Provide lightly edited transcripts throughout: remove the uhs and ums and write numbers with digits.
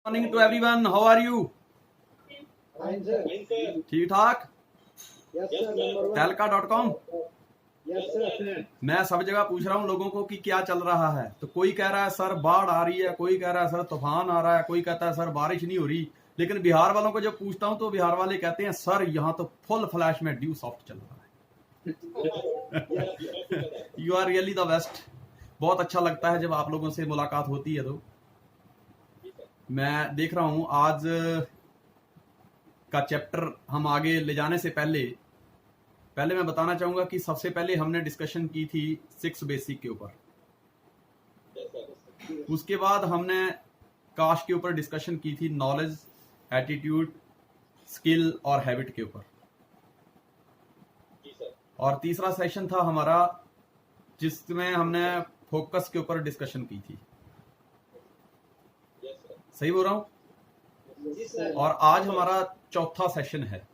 Morning to everyone, how are you? ठीक ठाक। telka.com। मैं सब जगह पूछ रहा हूँ लोगों को कि क्या चल रहा है, तो कोई कह रहा है सर बाढ़ आ रही है, कोई कह रहा है सर तूफान आ रहा है, कोई कहता है सर बारिश नहीं हो रही। लेकिन बिहार वालों को जब पूछता हूँ तो बिहार वाले कहते हैं सर यहाँ तो फुल फ्लैश में ड्यू सॉफ्ट चल रहा है। You are really the best. बहुत अच्छा लगता है जब आप लोगों से मुलाकात होती है। तो मैं देख रहा हूं आज का चैप्टर हम आगे ले जाने से पहले मैं बताना चाहूंगा कि सबसे पहले हमने डिस्कशन की थी 6 बेसिक के ऊपर। उसके बाद हमने काश के ऊपर डिस्कशन की थी नॉलेज, एटीट्यूड, स्किल और हैबिट के ऊपर। और तीसरा सेशन था हमारा जिसमें हमने फोकस के ऊपर डिस्कशन की थी। सही बोल रहा हूं? और आज हमारा चौथा सेशन है।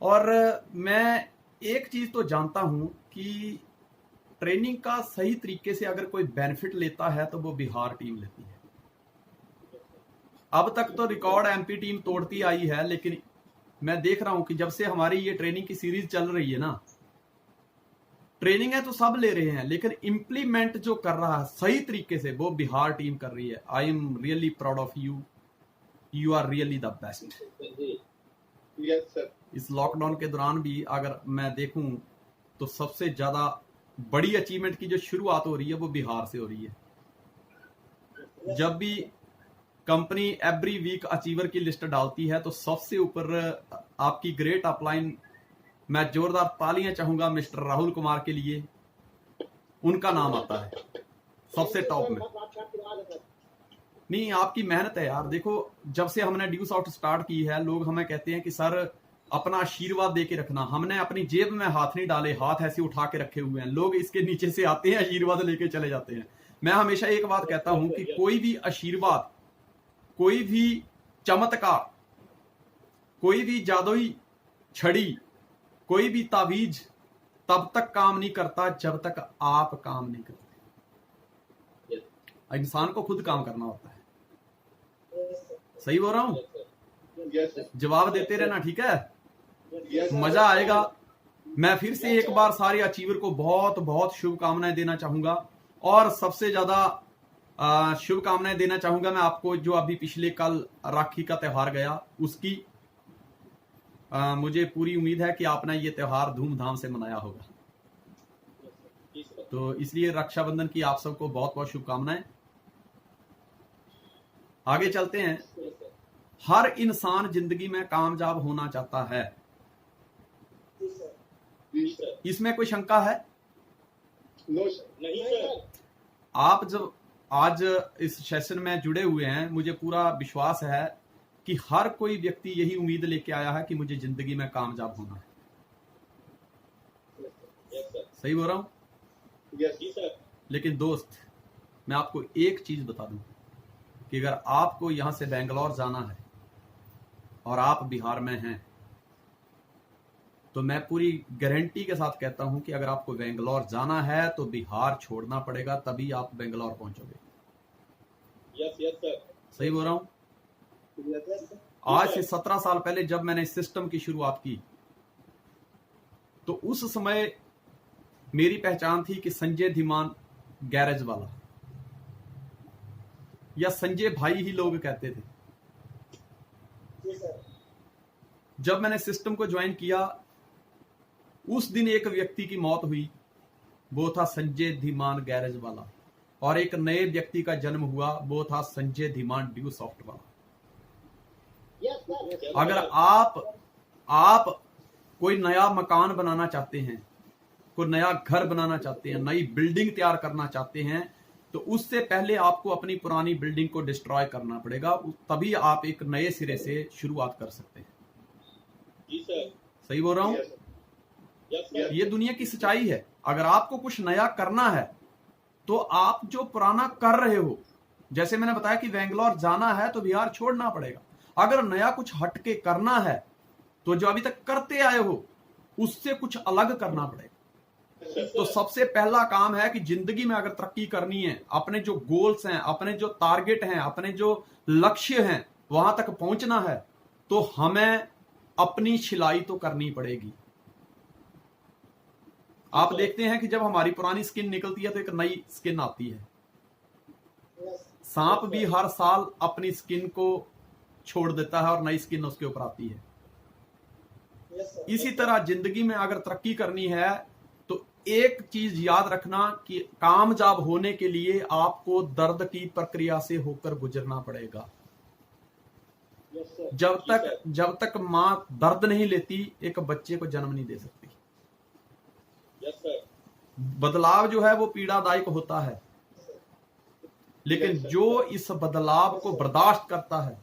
और मैं एक चीज तो जानता हूं कि ट्रेनिंग का सही तरीके से अगर कोई बेनिफिट लेता है तो वो बिहार टीम लेती है। अब तक तो रिकॉर्ड एमपी टीम तोड़ती आई है, लेकिन मैं देख रहा हूं कि जब से हमारी ये ट्रेनिंग की सीरीज चल रही है ना, ट्रेनिंग है तो सब ले रहे हैं, लेकिन इंप्लीमेंट जो कर रहा है सही तरीके से वो बिहार टीम कर रही है। I am really proud of you. You are really the best. Yes sir. इस लॉकडाउन के दौरान भी अगर मैं देखूं तो सबसे ज्यादा बड़ी अचीवमेंट की जो शुरुआत हो रही है वो बिहार से हो रही है। जब भी कंपनी एवरी वीक अचीवर की लिस्ट डालती है तो सबसे ऊपर आपकी ग्रेट अपलाइन, मैं जोरदार तालियां चाहूंगा मिस्टर राहुल कुमार के लिए, उनका नाम आता है सबसे टॉप में। नहीं, आपकी मेहनत है यार। देखो, जब से हमने ड्यू सॉफ्ट स्टार्ट की है, लोग हमें कहते हैं कि सर अपना आशीर्वाद दे के रखना। हमने अपनी जेब में हाथ नहीं डाले, हाथ ऐसे उठा के रखे हुए हैं। लोग इसके नीचे से आते हैं, आशीर्वाद लेके चले जाते हैं। मैं हमेशा एक बात कहता हूं कि कोई भी आशीर्वाद, कोई भी चमत्कार, कोई भी जादुई छड़ी, कोई भी तावीज तब तक काम नहीं करता जब तक आप काम नहीं करते। इंसान को खुद काम करना होता है। सही बोल रहा हूं? जवाब देते रहना, ठीक है? मजा आएगा। मैं फिर से एक बार सारे अचीवर को बहुत बहुत शुभकामनाएं देना चाहूंगा। और सबसे ज्यादा शुभकामनाएं देना चाहूंगा मैं आपको, जो अभी पिछले कल राखी का त्योहार गया उसकी। मुझे पूरी उम्मीद है कि आपने ये त्योहार धूमधाम से मनाया होगा। तो इसलिए रक्षाबंधन की आप सबको बहुत बहुत शुभकामनाएं। आगे चलते हैं। हर इंसान जिंदगी में कामयाब होना चाहता है, इसमें कोई शंका है? नहीं सर। आप जब आज इस सेशन में जुड़े हुए हैं, मुझे पूरा विश्वास है कि हर कोई व्यक्ति यही उम्मीद लेके आया है कि मुझे जिंदगी में कामयाब होना है। सही बोल रहा हूं? लेकिन दोस्त, मैं आपको एक चीज बता दूं कि अगर आपको यहां से बेंगलोर जाना है और आप बिहार में हैं, तो मैं पूरी गारंटी के साथ कहता हूं कि अगर आपको बेंगलोर जाना है तो बिहार छोड़ना पड़ेगा, तभी आप बेंगलोर पहुंचोगे। Yes sir. सही बोल रहा हूं? आज से 17 साल पहले जब मैंने इस सिस्टम की शुरुआत की, तो उस समय मेरी पहचान थी कि संजय धीमान गैरेज वाला, या संजय भाई ही लोग कहते थे। जब मैंने सिस्टम को ज्वाइन किया, उस दिन एक व्यक्ति की मौत हुई, वो था संजय धीमान गैरेज वाला। और एक नए व्यक्ति का जन्म हुआ, वो था संजय धीमान ड्यू सॉफ्ट वाला। अगर आप कोई नया मकान बनाना चाहते हैं, कोई नया घर बनाना चाहते हैं, नई बिल्डिंग तैयार करना चाहते हैं, तो उससे पहले आपको अपनी पुरानी बिल्डिंग को डिस्ट्रॉय करना पड़ेगा, तभी आप एक नए सिरे से शुरुआत कर सकते हैं। सही बोल रहा हूं? ये दुनिया की सच्चाई है। अगर आपको कुछ नया करना है तो आप जो पुराना कर रहे हो, जैसे मैंने बताया कि बेंगलोर जाना है तो बिहार छोड़ना पड़ेगा। अगर नया कुछ हटके करना है तो जो अभी तक करते आए हो उससे कुछ अलग करना पड़ेगा। तो सबसे पहला काम है कि जिंदगी में अगर तरक्की करनी है, अपने जो गोल्स हैं, अपने जो टारगेट हैं, अपने जो लक्ष्य हैं, वहां तक पहुंचना है, तो हमें अपनी छिलाई तो करनी पड़ेगी। आप देखते हैं कि जब हमारी पुरानी स्किन निकलती है तो एक नई स्किन आती है। सांप भी हर साल अपनी स्किन को छोड़ देता है और नई स्किन उसके ऊपर आती है। इसी तरह जिंदगी में अगर तरक्की करनी है तो एक चीज याद रखना कि कामयाब होने के लिए आपको दर्द की प्रक्रिया से होकर गुजरना पड़ेगा। जब तक मां दर्द नहीं लेती, एक बच्चे को जन्म नहीं दे सकती। बदलाव जो है वो पीड़ादायक होता है, लेकिन जो इस बदलाव को बर्दाश्त करता है,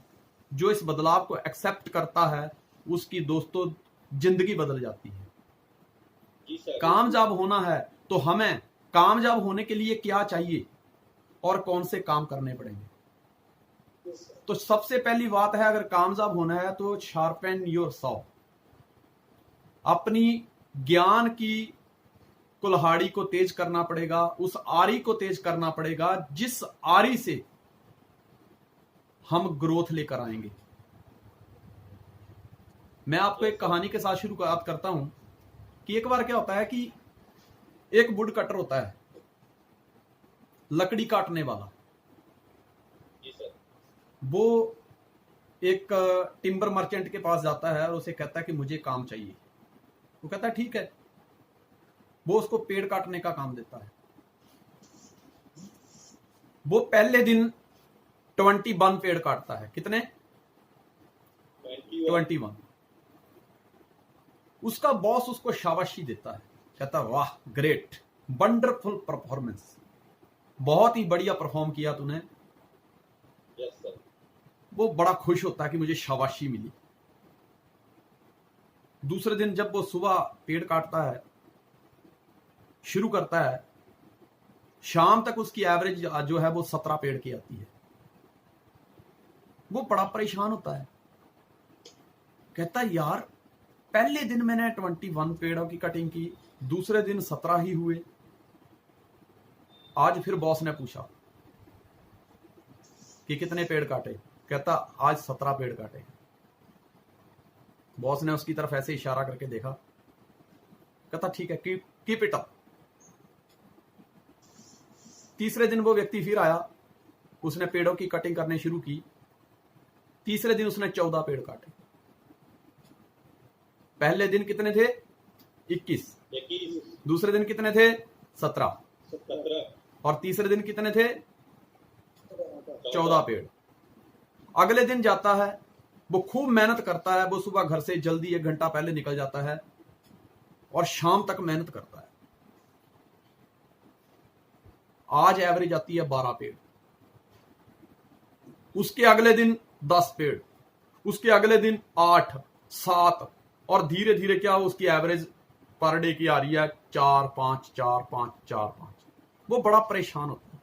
जो इस बदलाव को एक्सेप्ट करता है, उसकी दोस्तों जिंदगी बदल जाती है। कामयाब होना है तो हमें कामयाब होने के लिए क्या चाहिए और कौन से काम करने पड़ेंगे। तो सबसे पहली बात है, अगर कामयाब होना है तो शार्पन योर सॉ, अपनी ज्ञान की कुल्हाड़ी को तेज करना पड़ेगा, उस आरी को तेज करना पड़ेगा जिस आरी से हम ग्रोथ लेकर आएंगे। मैं आपको एक कहानी के साथ शुरुआत करता हूं कि एक बार क्या होता है कि एक वुड कटर होता है, लकड़ी काटने वाला। वो एक टिम्बर मर्चेंट के पास जाता है और उसे कहता है कि मुझे काम चाहिए। वो कहता है ठीक है। वो उसको पेड़ काटने का काम देता है। वो पहले दिन 21 पेड़ काटता है। कितने? 21। उसका बॉस उसको शाबाशी देता है, कहता है वाह ग्रेट, वंडरफुल परफॉर्मेंस, बहुत ही बढ़िया परफॉर्म किया तूने। वो बड़ा खुश होता है कि मुझे शाबाशी मिली। दूसरे दिन जब वो सुबह पेड़ काटता है, शुरू करता है, शाम तक उसकी एवरेज जो है वो 17 पेड़ की आती है। वो बड़ा परेशान होता है, कहता है यार पहले दिन मैंने 21 पेड़ों की कटिंग की, दूसरे दिन 17 ही हुए। आज फिर बॉस ने पूछा कि कितने पेड़ काटे, कहता आज 17 पेड़ काटे। बॉस ने उसकी तरफ ऐसे इशारा करके देखा, कहता ठीक है, कीप इट अप। तीसरे दिन वो व्यक्ति फिर आया, उसने पेड़ों की कटिंग करने शुरू की। तीसरे दिन उसने 14 पेड़ काटे। पहले दिन कितने थे? 21। दूसरे दिन कितने थे? 17। और तीसरे दिन कितने थे? 14 पेड़। अगले दिन जाता है, वो खूब मेहनत करता है। वो सुबह घर से जल्दी 1 घंटा पहले निकल जाता है और शाम तक मेहनत करता है। आज एवरेज आती है 12 पेड़। उसके अगले दिन 10 पेड़, उसके अगले दिन 8, 7, और धीरे धीरे क्या उसकी एवरेज पर डे की आ रही है 4, 5, 4, 5, 4, 5। वो बड़ा परेशान होता है।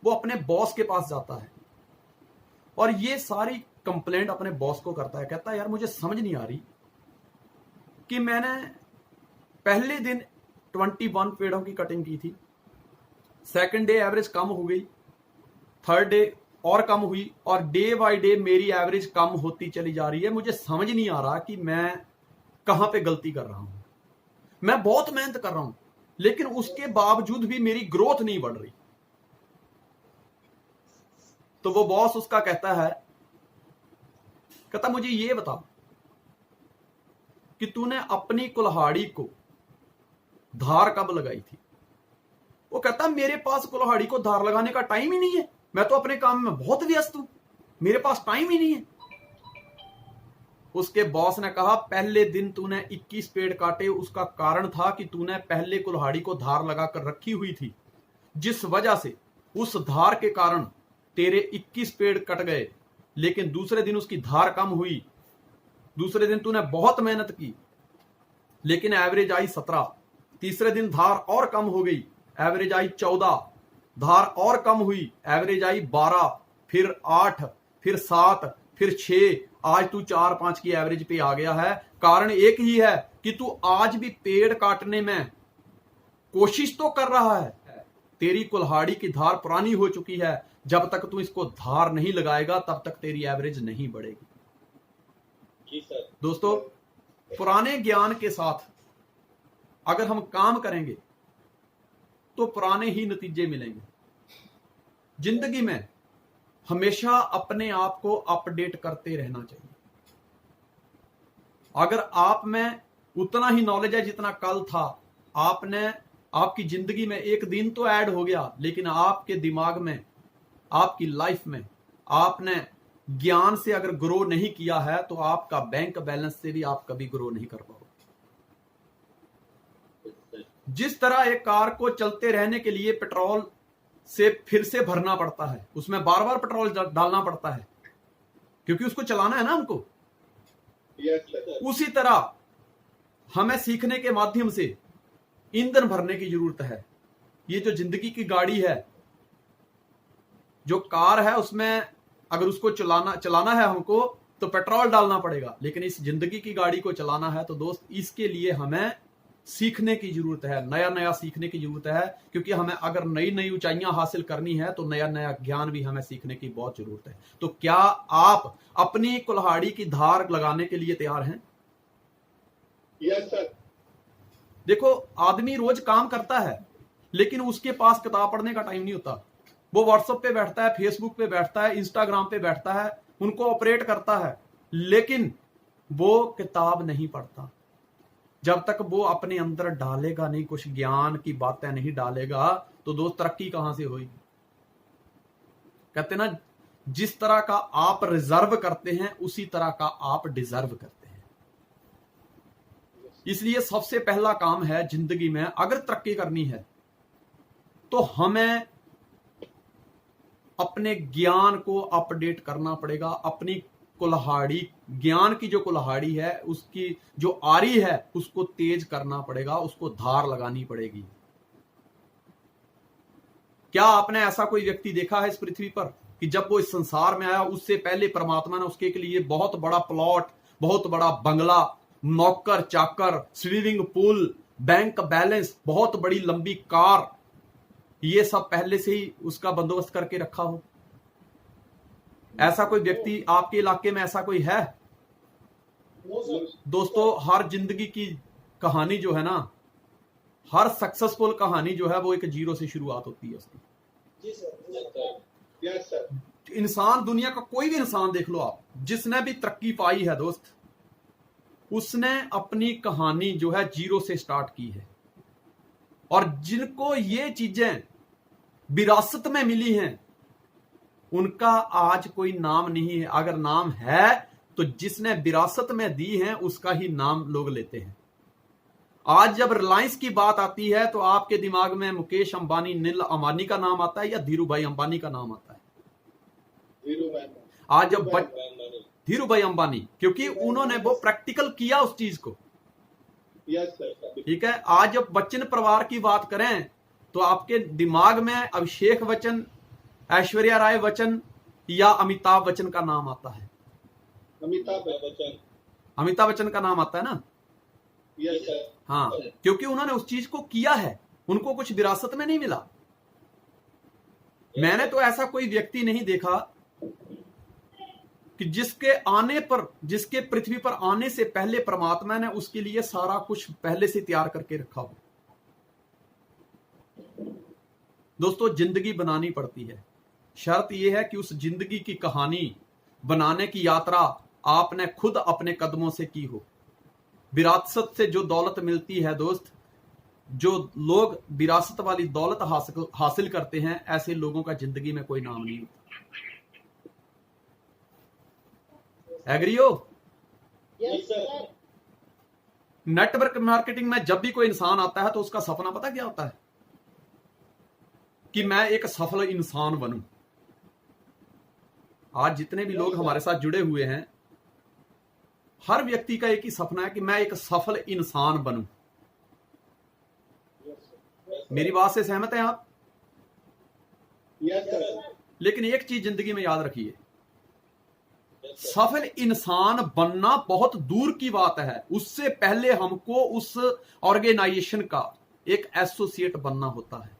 वो अपने बॉस के पास जाता है और ये सारी कंप्लेंट अपने बॉस को करता है। कहता है यार मुझे समझ नहीं आ रही कि मैंने पहले दिन 21 पेड़ों की कटिंग की थी, सेकंड डे एवरेज कम हो गई, थर्ड डे और कम हुई, और डे बाय डे मेरी एवरेज कम होती चली जा रही है। मुझे समझ नहीं आ रहा कि मैं कहां पे गलती कर रहा हूं। मैं बहुत मेहनत कर रहा हूं लेकिन उसके बावजूद भी मेरी ग्रोथ नहीं बढ़ रही। तो वो बॉस उसका कहता है, कहता मुझे ये बता कि तूने अपनी कुल्हाड़ी को धार कब लगाई थी। वो कहता मेरे पास कुल्हाड़ी को धार लगाने का टाइम ही नहीं है, मैं तो अपने काम में बहुत व्यस्त हूं, मेरे पास टाइम ही नहीं है। उसके बॉस ने कहा पहले दिन तूने 21 पेड़ काटे, उसका कारण था कि तूने पहले कुल्हाड़ी को धार लगाकर रखी हुई थी, जिस वजह से उस धार के कारण तेरे 21 पेड़ कट गए। लेकिन दूसरे दिन उसकी धार कम हुई, दूसरे दिन तूने बहुत मेहनत की लेकिन एवरेज आई 17। तीसरे दिन धार और कम हो गई, एवरेज आई 14, धार और कम हुई, एवरेज आई 12, फिर 8, फिर 7, फिर 6, आज तू 4-5 की एवरेज पे आ गया है। कारण एक ही है कि तू आज भी पेड़ काटने में कोशिश तो कर रहा है, तेरी कुल्हाड़ी की धार पुरानी हो चुकी है। जब तक तू इसको धार नहीं लगाएगा तब तक तेरी एवरेज नहीं बढ़ेगी। जी सर। दोस्तों, पुराने ज्ञान के साथ अगर हम काम करेंगे तो पुराने ही नतीजे मिलेंगे। जिंदगी में हमेशा अपने आप को अपडेट करते रहना चाहिए। अगर आप में उतना ही नॉलेज है जितना कल था, आपकी जिंदगी में एक दिन तो ऐड हो गया, लेकिन आपके दिमाग में, आपकी लाइफ में आपने ज्ञान से अगर ग्रो नहीं किया है तो आपका बैंक बैलेंस से भी आप कभी ग्रो नहीं कर पाओगे। जिस तरह एक कार को चलते रहने के लिए पेट्रोल से फिर से भरना पड़ता है, उसमें बार बार पेट्रोल डालना पड़ता है क्योंकि उसको चलाना है ना हमको। Yes sir. उसी तरह हमें सीखने के माध्यम से ईंधन भरने की जरूरत है। ये जो जिंदगी की गाड़ी है, जो कार है, उसमें अगर उसको चलाना है हमको तो पेट्रोल डालना पड़ेगा। लेकिन इस जिंदगी की गाड़ी को चलाना है तो दोस्त, इसके लिए हमें सीखने की जरूरत है, नया नया सीखने की जरूरत है। क्योंकि हमें अगर नई नई ऊंचाइयां हासिल करनी है तो नया नया ज्ञान भी हमें सीखने की बहुत जरूरत है। तो क्या आप अपनी कुल्हाड़ी की धार लगाने के लिए तैयार हैं? Yes sir. देखो, आदमी रोज काम करता है लेकिन उसके पास किताब पढ़ने का टाइम नहीं होता। वो व्हाट्सएप पे बैठता है, फेसबुक पे बैठता है, इंस्टाग्राम पे बैठता है, उनको ऑपरेट करता है, लेकिन वो किताब नहीं पढ़ता। जब तक वो अपने अंदर डालेगा नहीं, कुछ ज्ञान की बातें नहीं डालेगा, तो दोस्त तरक्की कहां से होगी। कहते ना, जिस तरह का आप रिजर्व करते हैं उसी तरह का आप डिजर्व करते हैं। इसलिए सबसे पहला काम है जिंदगी में अगर तरक्की करनी है तो हमें अपने ज्ञान को अपडेट करना पड़ेगा। अपनी कुल्हाड़ी, ज्ञान की जो कुल्हाड़ी है, उसकी जो आरी है, उसको तेज करना पड़ेगा, उसको धार लगानी पड़ेगी। क्या आपने ऐसा कोई व्यक्ति देखा है इस पृथ्वी पर कि जब वो इस संसार में आया उससे पहले परमात्मा ने उसके लिए बहुत बड़ा प्लॉट, बहुत बड़ा बंगला, नौकर चाकर, स्विमिंग पूल, बैंक बैलेंस, बहुत बड़ी लंबी कार, ये सब पहले से ही उसका बंदोबस्त करके रखा हो? ऐसा कोई व्यक्ति आपके इलाके में ऐसा कोई है? दोस्तों, हर जिंदगी की कहानी जो है ना, हर सक्सेसफुल कहानी जो है वो एक जीरो से शुरुआत होती है उसकी। Yes sir. इंसान, दुनिया का कोई भी इंसान देख लो आप, जिसने भी तरक्की पाई है दोस्त, उसने अपनी कहानी जो है जीरो से स्टार्ट की है। और जिनको ये चीजें विरासत में मिली हैं उनका आज कोई नाम नहीं है। अगर नाम है तो जिसने विरासत में दी है उसका ही नाम लोग लेते हैं। आज जब रिलायंस की बात आती है तो आपके दिमाग में मुकेश अंबानी, नील अंबानी का नाम आता है या धीरू भाई अंबानी का नाम आता है? आज जब धीरू भाई अंबानी, क्योंकि उन्होंने वो प्रैक्टिकल किया उस चीज को। Yes sir. ठीक है। आज जब बच्चन परिवार की बात करें तो आपके दिमाग में अभिषेक बच्चन, ऐश्वर्या राय बच्चन या अमिताभ बच्चन का नाम आता है? अमिताभ बच्चन का नाम आता है ना? Yes sir. हाँ, क्योंकि उन्होंने उस चीज को किया है, उनको कुछ विरासत में नहीं मिला। मैंने तो ऐसा कोई व्यक्ति नहीं देखा कि जिसके पृथ्वी पर आने से पहले परमात्मा ने उसके लिए सारा कुछ पहले से तैयार करके रखा हो। दोस्तों, जिंदगी बनानी पड़ती है। शर्त यह है कि उस जिंदगी की कहानी बनाने की यात्रा आपने खुद अपने कदमों से की हो। विरासत से जो दौलत मिलती है दोस्त, जो लोग विरासत वाली दौलत हासिल करते हैं, ऐसे लोगों का जिंदगी में कोई नाम नहीं होता। एग्री हो? Yes sir. नेटवर्क मार्केटिंग में जब भी कोई इंसान आता है तो उसका सपना पता क्या होता है? कि मैं एक सफल इंसान बनूं। आज जितने भी लोग हमारे साथ जुड़े हुए हैं, हर व्यक्ति का एक ही सपना है कि मैं एक सफल इंसान बनूं। मेरी बात से सहमत हैं आप? Yes sir. लेकिन एक चीज जिंदगी में याद रखिए, सफल इंसान बनना बहुत दूर की बात है, उससे पहले हमको उस ऑर्गेनाइजेशन का एक एसोसिएट बनना होता है,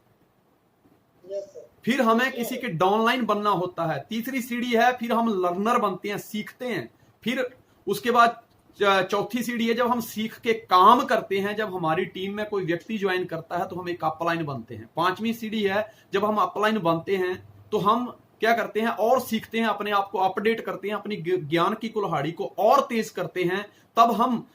फिर हमें किसी के डाउनलाइन बनना होता है, तीसरी सीढ़ी है फिर हम लर्नर बनते हैं, सीखते हैं, फिर उसके बाद चौथी सीढ़ी है जब हम सीख के काम करते हैं, जब हमारी टीम में कोई व्यक्ति ज्वाइन करता है तो हम एक अपलाइन बनते हैं, पांचवी सीढ़ी है जब हम अपलाइन बनते हैं तो हम क्या करते हैं और सीखते हैं, अपने आप को अपडेट करते हैं, अपनी ज्ञान की कुल्हाड़ी को और तेज करते हैं, तब हम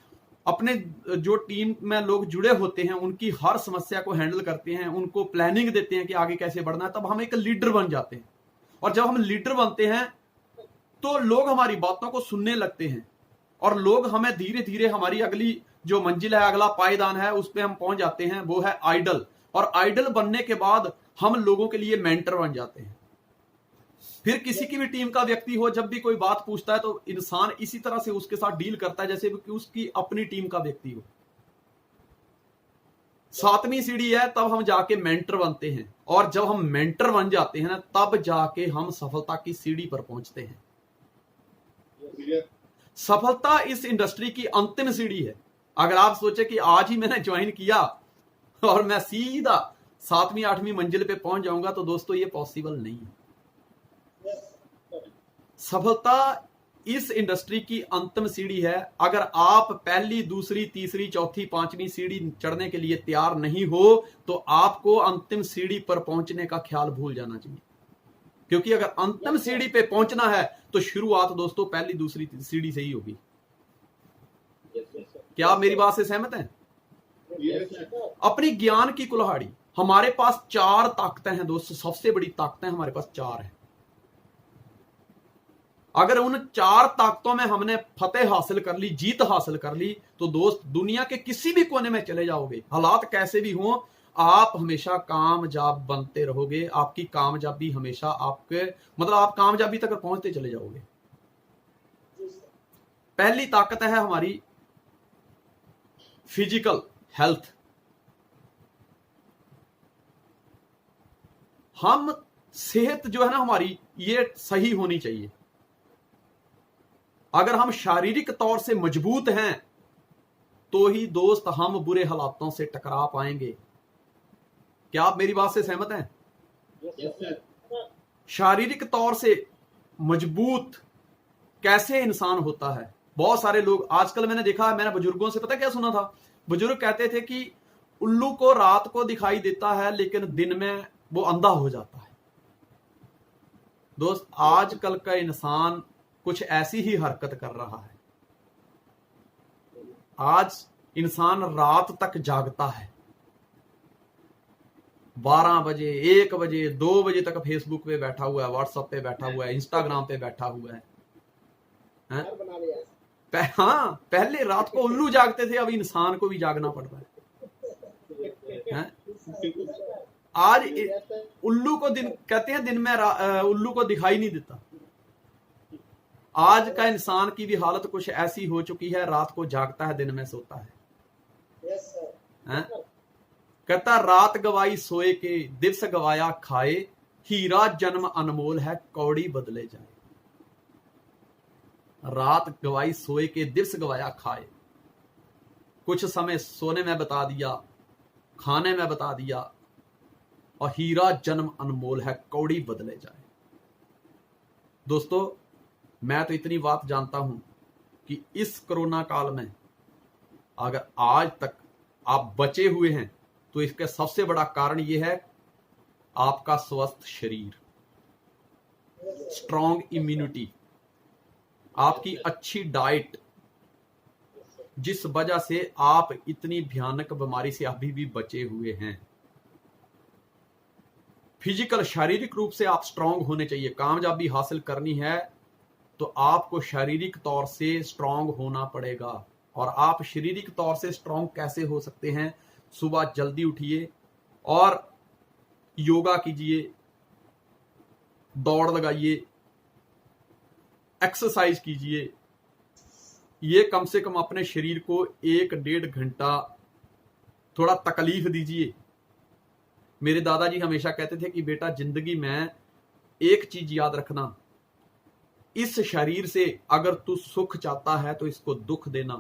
अपने जो टीम में लोग जुड़े होते हैं उनकी हर समस्या को हैंडल करते हैं, उनको प्लानिंग देते हैं कि आगे कैसे बढ़ना है, तब हम एक लीडर बन जाते हैं। और जब हम लीडर बनते हैं तो लोग हमारी बातों को सुनने लगते हैं और लोग हमें धीरे धीरे हमारी अगली जो मंजिल है, अगला पायदान है, उस पर हम पहुंच जाते हैं, वो है आइडल। और आइडल बनने के बाद हम लोगों के लिए मेंटर बन जाते हैं। फिर किसी की भी टीम का व्यक्ति हो, जब भी कोई बात पूछता है तो इंसान इसी तरह से उसके साथ डील करता है जैसे कि उसकी अपनी टीम का व्यक्ति हो। सातवीं सीढ़ी है तब हम जाके मेंटर बनते हैं, और जब हम मेंटर बन जाते हैं ना तब जाके हम सफलता की सीढ़ी पर पहुंचते हैं। सफलता इस इंडस्ट्री की अंतिम सीढ़ी है। अगर आप सोचे कि आज ही मैंने ज्वाइन किया और मैं सीधा 7वीं 8वीं मंजिल पे पहुंच जाऊंगा, तो दोस्तों ये पॉसिबल नहीं है। सफलता इस इंडस्ट्री की अंतिम सीढ़ी है। अगर आप पहली, दूसरी, तीसरी, चौथी, पांचवी सीढ़ी चढ़ने के लिए तैयार नहीं हो तो आपको अंतिम सीढ़ी पर पहुंचने का ख्याल भूल जाना चाहिए, क्योंकि अगर अंतिम सीढ़ी पे पहुंचना है तो शुरुआत दोस्तों पहली, दूसरी सीढ़ी से ही होगी। क्या आप मेरी बात से सहमत हैं? अपनी ज्ञान की कुल्हाड़ी, हमारे पास 4 ताकतें हैं दोस्तों, सबसे बड़ी ताकतें हमारे पास 4 हैं। अगर उन 4 ताकतों में हमने फतेह हासिल कर ली, जीत हासिल कर ली, तो दोस्त दुनिया के किसी भी कोने में चले जाओगे, हालात कैसे भी हों, आप हमेशा कामयाब बनते रहोगे। आपकी कामयाबी हमेशा आपके आप कामयाबी तक पहुंचते चले जाओगे। पहली ताकत है हमारी फिजिकल हेल्थ। हम सेहत जो है ना हमारी, ये सही होनी चाहिए। अगर हम शारीरिक तौर से मजबूत हैं तो ही दोस्त हम बुरे हालातों से टकरा पाएंगे। क्या आप मेरी बात से सहमत हैं? शारीरिक तौर से मजबूत कैसे इंसान होता है? बहुत सारे लोग आजकल मैंने देखा, मैंने बुजुर्गों से पता क्या सुना था, बुजुर्ग कहते थे कि उल्लू को रात को दिखाई देता है लेकिन दिन में वो अंधा हो जाता है। दोस्त आजकल का इंसान कुछ ऐसी ही हरकत कर रहा है। आज इंसान रात तक जागता है, 12 बजे, 1 बजे, 2 बजे तक फेसबुक पे बैठा हुआ है, व्हाट्सएप पे बैठा हुआ है, इंस्टाग्राम पे बैठा हुआ है। हाँ, पहले रात को उल्लू जागते थे, अब इंसान को भी जागना पड़ रहा है। आज उल्लू को दिन कहते हैं, दिन में उल्लू को दिखाई नहीं देता। आज का इंसान की भी हालत कुछ ऐसी हो चुकी है, रात को जागता है, दिन में सोता है। कहता रात गवाई सोए के, दिवस गवाया खाए, हीरा जन्म अनमोल है, कौड़ी बदले जाए। रात गवाई सोए के, दिवस गवाया खाए, कुछ समय सोने में बता दिया, खाने में बता दिया, और हीरा जन्म अनमोल है, कौड़ी बदले जाए। दोस्तों मैं तो इतनी बात जानता हूं कि इस कोरोना काल में अगर आज तक आप बचे हुए हैं तो इसका सबसे बड़ा कारण यह है आपका स्वस्थ शरीर, स्ट्रॉन्ग इम्यूनिटी, आपकी अच्छी डाइट, जिस वजह से आप इतनी भयानक बीमारी से अभी भी बचे हुए हैं। फिजिकल, शारीरिक रूप से आप स्ट्रांग होने चाहिए। कामयाबी हासिल करनी है तो आपको शारीरिक तौर से स्ट्रांग होना पड़ेगा। और आप शारीरिक तौर से स्ट्रांग कैसे हो सकते हैं? सुबह जल्दी उठिए और योगा कीजिए, दौड़ लगाइए, एक्सरसाइज कीजिए। ये कम से कम अपने शरीर को 1-1.5 घंटा थोड़ा तकलीफ दीजिए। मेरे दादाजी हमेशा कहते थे कि बेटा जिंदगी में एक चीज याद रखना, इस शरीर से अगर तू सुख चाहता है तो इसको दुख देना,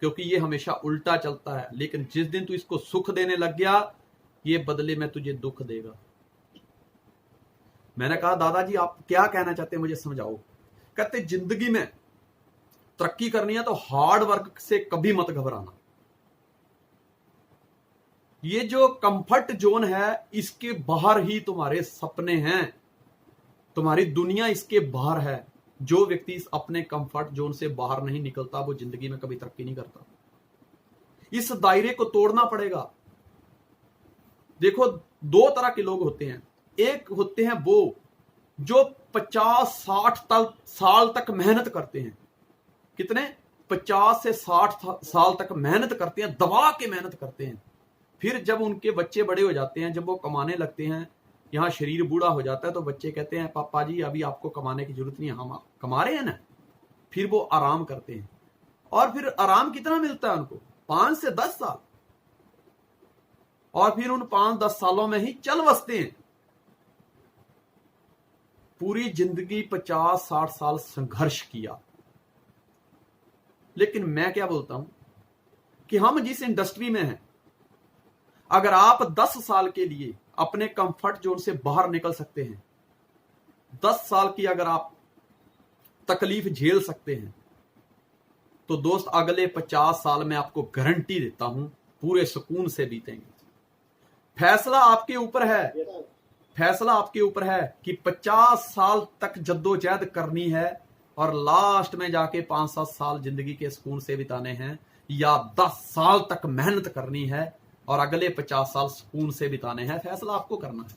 क्योंकि ये हमेशा उल्टा चलता है। लेकिन जिस दिन तू इसको सुख देने लग गया, ये बदले में तुझे दुख देगा। मैंने कहा दादाजी आप क्या कहना चाहते हैं, मुझे समझाओ। कहते जिंदगी में तरक्की करनी है तो हार्ड वर्क से कभी मत घबराना। ये जो कंफर्ट जोन है, इसके बाहर ही तुम्हारे सपने हैं, तुम्हारी दुनिया इसके बाहर है। जो व्यक्ति अपने कंफर्ट जोन से बाहर नहीं निकलता, वो जिंदगी में कभी तरक्की नहीं करता। इस दायरे को तोड़ना पड़ेगा। देखो, दो तरह के लोग होते हैं। एक होते हैं वो जो 50-60 साल तक मेहनत करते हैं। कितने? 50 से 60 साल तक मेहनत करते हैं, दबा के मेहनत करते हैं। फिर जब उनके बच्चे बड़े हो जाते हैं, जब वो कमाने लगते हैं, यहाँ शरीर बूढ़ा हो जाता है, तो बच्चे कहते हैं पापा जी अभी आपको कमाने की जरूरत नहीं है, हम कमा रहे हैं ना। फिर वो आराम करते हैं। और फिर आराम कितना मिलता है उनको? 5 से 10 साल। और फिर उन 5-10 सालों में ही चल बसते हैं। पूरी जिंदगी 50-60 साल संघर्ष किया। लेकिन मैं क्या बोलता हूं कि हम जिस इंडस्ट्री में हैं, अगर आप 10 साल के लिए अपने कंफर्ट जोन से बाहर निकल सकते हैं, 10 साल की अगर आप तकलीफ झेल सकते हैं, तो दोस्त अगले 50 साल में आपको गारंटी देता हूं पूरे सुकून से बीतेंगे। फैसला आपके ऊपर है। फैसला आपके ऊपर है कि 50 साल तक जद्दोजहद करनी है और लास्ट में जाके 5-7 साल जिंदगी के सुकून से बिताने हैं, या 10 साल तक मेहनत करनी है और अगले 50 साल सुकून से बिताने हैं। फैसला आपको करना है।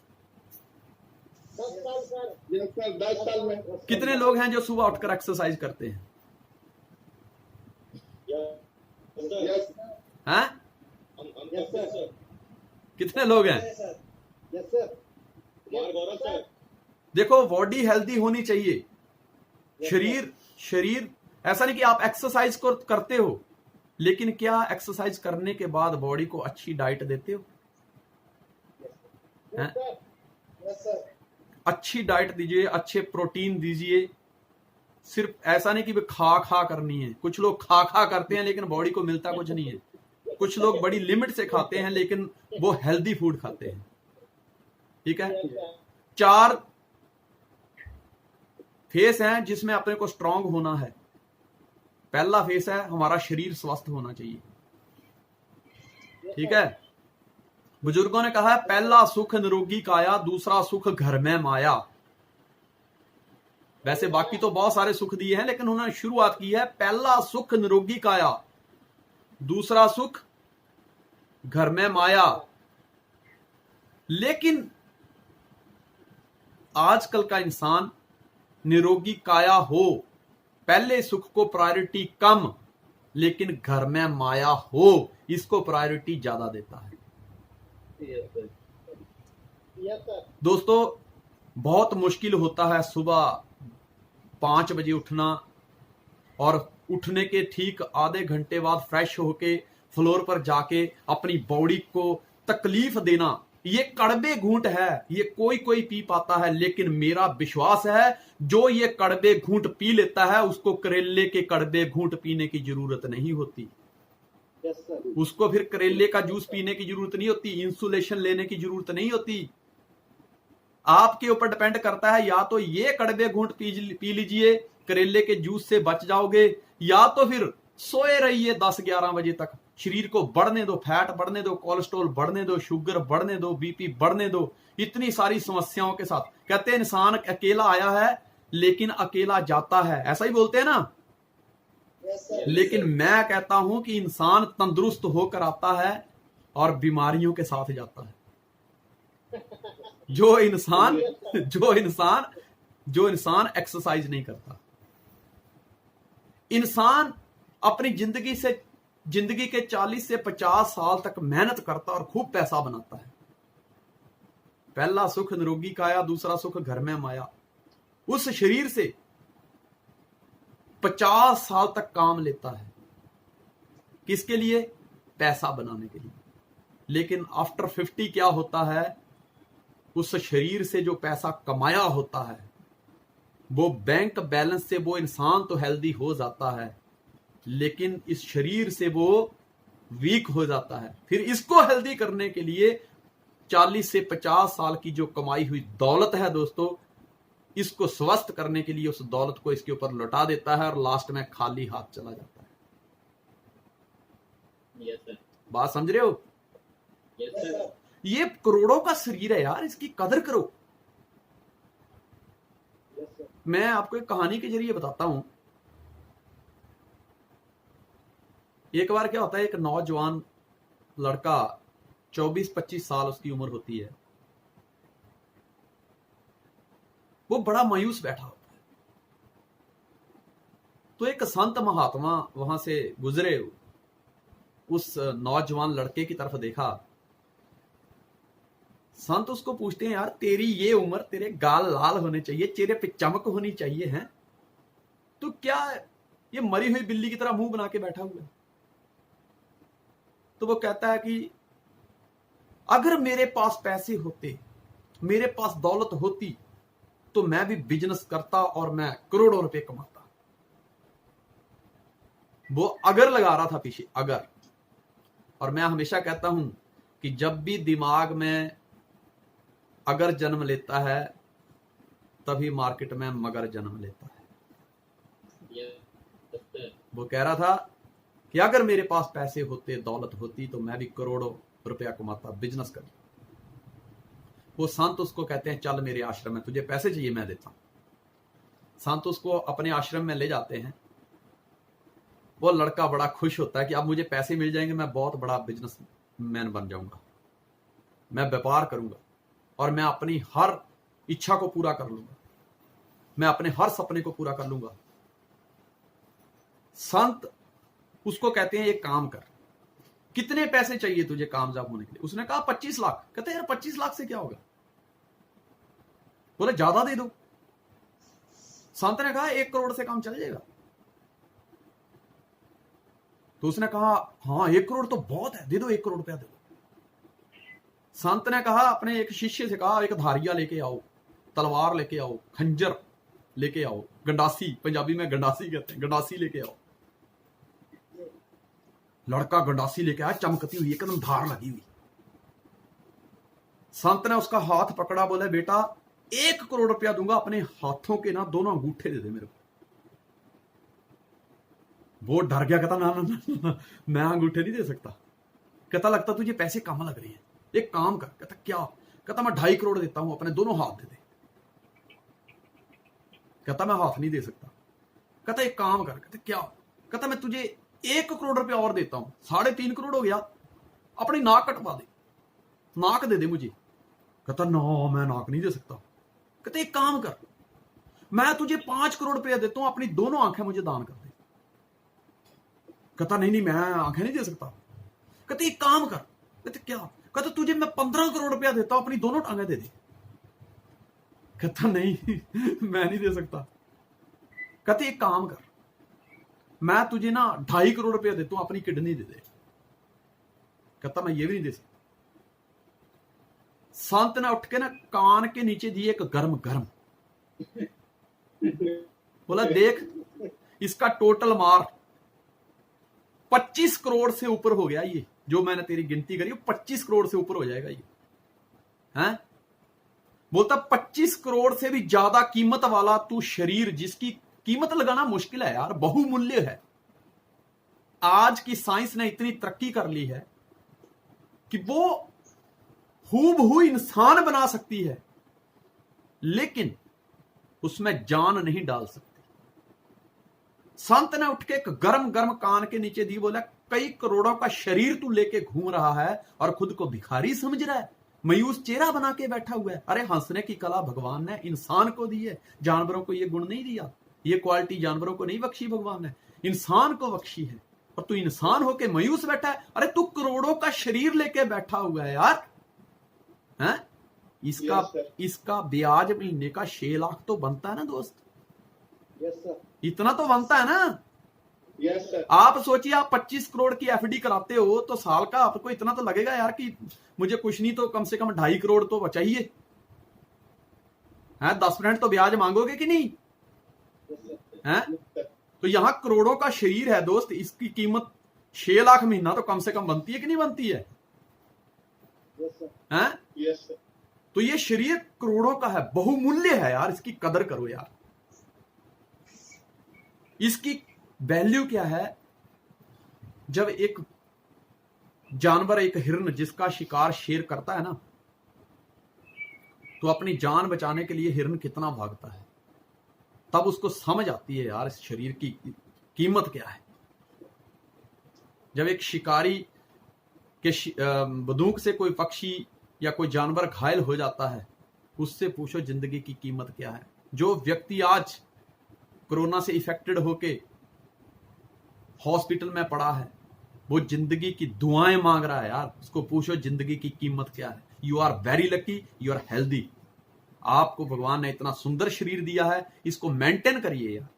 10 साल सर। यस सर, 10 साल में। कितने लोग हैं जो सुबह उठकर एक्सरसाइज करते हैं? यस हैं? सर। कितने लोग हैं? Yes sir. गौरव सर। देखो, बॉडी हेल्दी होनी चाहिए। शरीर ऐसा नहीं कि आप एक्सरसाइज करते हो, लेकिन क्या एक्सरसाइज करने के बाद बॉडी को अच्छी डाइट देते हो? अच्छी डाइट दीजिए, अच्छे प्रोटीन दीजिए। सिर्फ ऐसा नहीं कि वे खा करनी है। कुछ लोग खा करते हैं लेकिन बॉडी को मिलता कुछ नहीं है। कुछ लोग बड़ी लिमिट से खाते हैं लेकिन वो हेल्दी फूड खाते हैं। ठीक है। 4 फेस हैं जिसमें अपने को स्ट्रांग होना है। पहला फेस है हमारा शरीर स्वस्थ होना चाहिए। ठीक है। बुजुर्गों ने कहा है पहला सुख निरोगी काया, दूसरा सुख घर में माया। वैसे बाकी तो बहुत सारे सुख दिए हैं, लेकिन उन्होंने शुरुआत की है पहला सुख निरोगी काया, दूसरा सुख घर में माया। लेकिन आजकल का इंसान निरोगी काया हो, पहले सुख को प्रायोरिटी कम, लेकिन घर में माया हो इसको प्रायोरिटी ज्यादा देता है। दोस्तों, बहुत मुश्किल होता है सुबह 5 बजे उठना और उठने के ठीक आधे घंटे बाद फ्रेश होके फ्लोर पर जाके अपनी बॉडी को तकलीफ देना। ये कड़वे घूंट है, ये कोई पी पाता है, लेकिन मेरा विश्वास है जो ये कड़वे घूंट पी लेता है उसको करेले के कड़वे घूंट पीने की जरूरत नहीं होती। उसको फिर करेले का जूस पीने की जरूरत नहीं होती, इंसुलेशन लेने की जरूरत नहीं होती। आपके ऊपर डिपेंड करता है, या तो ये कड़वे घूंट पी लीजिए, करेले के जूस से बच जाओगे, या तो फिर सोए रहिए 10-11 बजे तक। शरीर को बढ़ने दो, फैट बढ़ने दो, कोलेस्ट्रॉल बढ़ने दो, शुगर बढ़ने दो, बीपी बढ़ने दो, इतनी सारी समस्याओं के साथ। कहते हैं इंसान अकेला आया है लेकिन अकेला जाता है, ऐसा ही बोलते हैं ना। लेकिन मैं कहता हूं कि इंसान तंदुरुस्त होकर आता है और बीमारियों के साथ जाता है। जो इंसान एक्सरसाइज नहीं करता, इंसान अपनी जिंदगी के 40 से 50 साल तक मेहनत करता और खूब पैसा बनाता है। पहला सुख निरोगी काया, दूसरा सुख घर में माया। उस शरीर से 50 साल तक काम लेता है, किसके लिए? पैसा बनाने के लिए। लेकिन आफ्टर 50 क्या होता है? उस शरीर से जो पैसा कमाया होता है वो बैंक बैलेंस से वो इंसान तो हेल्दी हो जाता है, लेकिन इस शरीर से वो वीक हो जाता है। फिर इसको हेल्दी करने के लिए 40 से 50 साल की जो कमाई हुई दौलत है दोस्तों, इसको स्वस्थ करने के लिए उस दौलत को इसके ऊपर लौटा देता है और लास्ट में खाली हाथ चला जाता है। Yes sir. बात समझ रहे हो? Yes sir. ये करोड़ों का शरीर है यार, इसकी कदर करो। Yes sir. मैं आपको एक कहानी के जरिए बताता हूं। एक बार क्या होता है, एक नौजवान लड़का 24-25 साल उसकी उम्र होती है, वो बड़ा मायूस बैठा होता है। तो एक संत महात्मा वहां से गुजरे, उस नौजवान लड़के की तरफ देखा। संत उसको पूछते हैं, यार तेरी ये उम्र, तेरे गाल लाल होने चाहिए, चेहरे पे चमक होनी चाहिए, है तो क्या ये मरी हुई बिल्ली की तरह मुंह बना के बैठा हुआ है? तो वो कहता है कि अगर मेरे पास पैसे होते, मेरे पास दौलत होती, तो मैं भी बिजनेस करता और मैं करोड़ों रुपए कमाता। वो अगर लगा रहा था पीछे, अगर। और मैं हमेशा कहता हूं कि जब भी दिमाग में अगर जन्म लेता है, तभी मार्केट में मगर जन्म लेता है। वो कह रहा था कि अगर मेरे पास पैसे होते, दौलत होती, तो मैं भी करोड़ों रुपया कमाता, बिजनेस करता। वो संत उसको कहते हैं, चल मेरे आश्रम में, तुझे पैसे चाहिए मैं देता हूं। संत उसको अपने आश्रम में ले जाते हैं। वो लड़का बड़ा खुश होता है कि अब मुझे पैसे मिल जाएंगे, मैं बहुत बड़ा बिजनेसमैन बन जाऊंगा, मैं व्यापार करूंगा और मैं अपनी हर इच्छा को पूरा कर लूंगा, मैं अपने हर सपने को पूरा कर लूंगा। संत उसको कहते हैं, एक काम कर, कितने पैसे चाहिए तुझे कामयाब होने के लिए? उसने कहा 25 लाख। कहते हैं, यार 25 लाख से क्या होगा? बोले ज्यादा दे दो। संत ने कहा 1 करोड़ से काम चल जाएगा। तो उसने कहा, हाँ 1 करोड़ तो बहुत है, दे दो 1 करोड़ रुपया दे दो। संत ने कहा, अपने एक शिष्य से कहा, एक धारिया लेके आओ, तलवार लेके आओ, खंजर लेके आओ, गंडासी, पंजाबी में गंडासी कहते हैं, गंडासी लेके आओ। लड़का गंडासी लेके आया, चमकती हुई, एकदम धार लगी हुई। संत ने उसका हाथ पकड़ा, बोले बेटा 1 करोड़ रुपया दूंगा, अपने हाथों के ना दोनों अंगूठे दे दे मेरे को। वो डर गया, कहता ना ना ना, ना मैं अंगूठे नहीं दे सकता। कहता लगता तुझे पैसे कम लग रहे हैं, एक काम कर। कहता क्या? कहता मैं 2.5 करोड़ देता हूं, अपने दोनों हाथ दे दे। कहता मैं हाथ नहीं दे सकता। कहता एक काम कर। कहता क्या? कहता मैं तुझे 1 करोड़ रुपया और देता हूं, 3.5 करोड़ हो गया, अपनी नाक कटवा दे, नाक दे दे मुझे। कहता ना, मैं नाक नहीं दे सकता। कहते एक काम कर, मैं तुझे 5 करोड़ रुपया देता हूं, अपनी दोनों आंखें मुझे दान कर दे। कहता नहीं नहीं, मैं आंखें नहीं दे सकता। कहते एक काम कर। कहते क्या? कहते तुझे मैं 15 करोड़ रुपया देता हूं, अपनी दोनों टांगें दे दे। कहता नहीं मैं नहीं दे सकता। कहते एक काम कर, मैं तुझे ना 2.5 करोड़ रुपया देता हूं, अपनी किडनी दे दे। कहता मैं ये भी नहीं दे सकता। संत ने उठ के ना कान के नीचे दिए एक गरम गरम, बोला देख इसका टोटल मार 25 करोड़ से ऊपर हो गया, ये जो मैंने तेरी गिनती करी 25 करोड़ से ऊपर हो जाएगा ये, हैं? बोलता 25 करोड़ से भी ज्यादा कीमत वाला तू शरीर, जिसकी कीमत लगाना मुश्किल है यार, बहुमूल्य है। आज की साइंस ने इतनी तरक्की कर ली है कि वो हूबहू इंसान बना सकती है, लेकिन उसमें जान नहीं डाल सकती। संत ने उठ के एक गरम गरम कान के नीचे दी, बोला कई करोड़ों का शरीर तू लेके घूम रहा है और खुद को भिखारी समझ रहा है, मायूस चेहरा बना के बैठा हुआ है। अरे हंसने की कला भगवान ने इंसान को दी है, जानवरों को ये गुण नहीं दिया, ये क्वालिटी जानवरों को नहीं बख्शी भगवान ने, इंसान को बख्शी है। और तू इंसान होके मायूस बैठा है। अरे तू करोड़ों का शरीर लेके बैठा हुआ है यार, हैं? इसका ब्याज महीने का 6 लाख तो बनता है ना दोस्त। Yes sir. इतना तो बनता है ना। Yes sir. आप सोचिए, आप 25 करोड़ की एफडी कराते हो तो साल का आपको इतना तो लगेगा यार कि मुझे कुछ नहीं तो कम से कम 2.5 करोड़ तो चाहिए, है? 10% तो ब्याज मांगोगे कि नहीं? हैं? तो यहां करोड़ों का शरीर है दोस्त, इसकी कीमत 6 लाख महीना तो कम से कम बनती है कि नहीं बनती है? हैं? तो ये शरीर करोड़ों का है, बहुमूल्य है यार, इसकी कदर करो यार। इसकी वैल्यू क्या है? जब एक जानवर, एक हिरन जिसका शिकार शेर करता है ना, तो अपनी जान बचाने के लिए हिरन कितना भागता है, तब उसको समझ आती है यार इस शरीर की कीमत क्या है। जब एक शिकारी के बंदूक से कोई पक्षी या कोई जानवर घायल हो जाता है, उससे पूछो जिंदगी की कीमत क्या है। जो व्यक्ति आज कोरोना से इफेक्टेड होके हॉस्पिटल में पड़ा है, वो जिंदगी की दुआएं मांग रहा है यार, उसको पूछो जिंदगी की कीमत क्या है। You are very lucky, you are healthy. आपको भगवान ने इतना सुंदर शरीर दिया है, इसको मेंटेन करिए यार।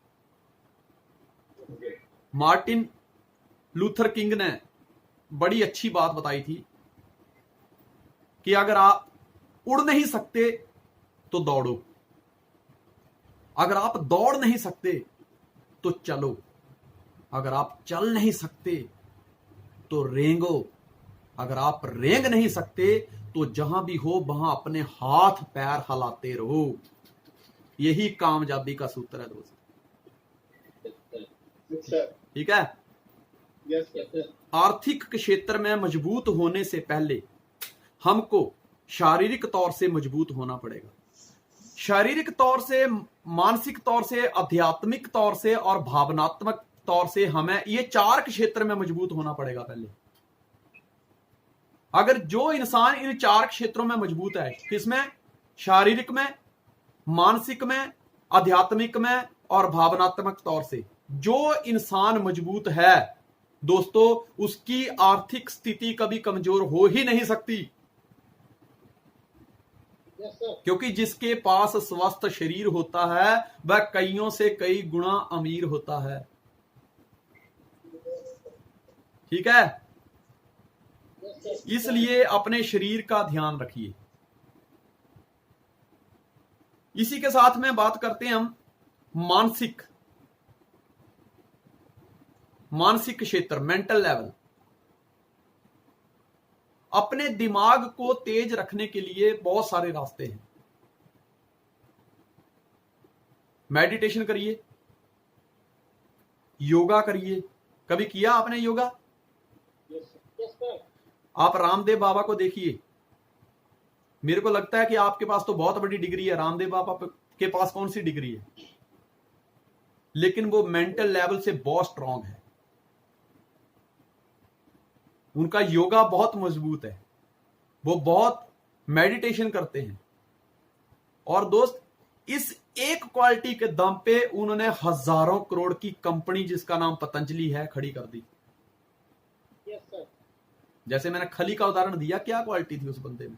मार्टिन लूथर किंग ने बड़ी अच्छी बात बताई थी कि अगर आप उड़ नहीं सकते तो दौड़ो, अगर आप दौड़ नहीं सकते तो चलो, अगर आप चल नहीं सकते तो रेंगो, अगर आप रेंग नहीं सकते तो जहां भी हो वहां अपने हाथ पैर हिलाते रहो। यही कामयाबी का सूत्र है दोस्त। ठीक है? आर्थिक क्षेत्र में मजबूत होने से पहले हमको शारीरिक तौर से मजबूत होना पड़ेगा। शारीरिक तौर से, मानसिक तौर से, आध्यात्मिक तौर से और भावनात्मक तौर से हमें ये 4 क्षेत्र में मजबूत होना पड़ेगा पहले। अगर जो इंसान इन 4 क्षेत्रों में मजबूत है, किसमें? शारीरिक में, मानसिक में, आध्यात्मिक में और भावनात्मक तौर से जो इंसान मजबूत है दोस्तों, उसकी आर्थिक स्थिति कभी कमजोर हो ही नहीं सकती। क्योंकि जिसके पास स्वस्थ शरीर होता है वह कईयों से कई गुना अमीर होता है। ठीक है? इसलिए अपने शरीर का ध्यान रखिए। इसी के साथ में बात करते हैं हम मानसिक क्षेत्र, मेंटल लेवल। अपने दिमाग को तेज रखने के लिए बहुत सारे रास्ते हैं। मेडिटेशन करिए, योगा करिए। कभी किया आपने योगा? आप रामदेव बाबा को देखिए। मेरे को लगता है कि आपके पास तो बहुत बड़ी डिग्री है, रामदेव बाबा के पास कौन सी डिग्री है, लेकिन वो मेंटल लेवल से बहुत स्ट्रांग है। उनका योगा बहुत मजबूत है, वो बहुत मेडिटेशन करते हैं। और दोस्त, इस एक क्वालिटी के दम पे उन्होंने हजारों करोड़ की कंपनी जिसका नाम पतंजलि है खड़ी कर दी। जैसे मैंने खली का उदाहरण दिया, क्या क्वालिटी थी उस बंदे में?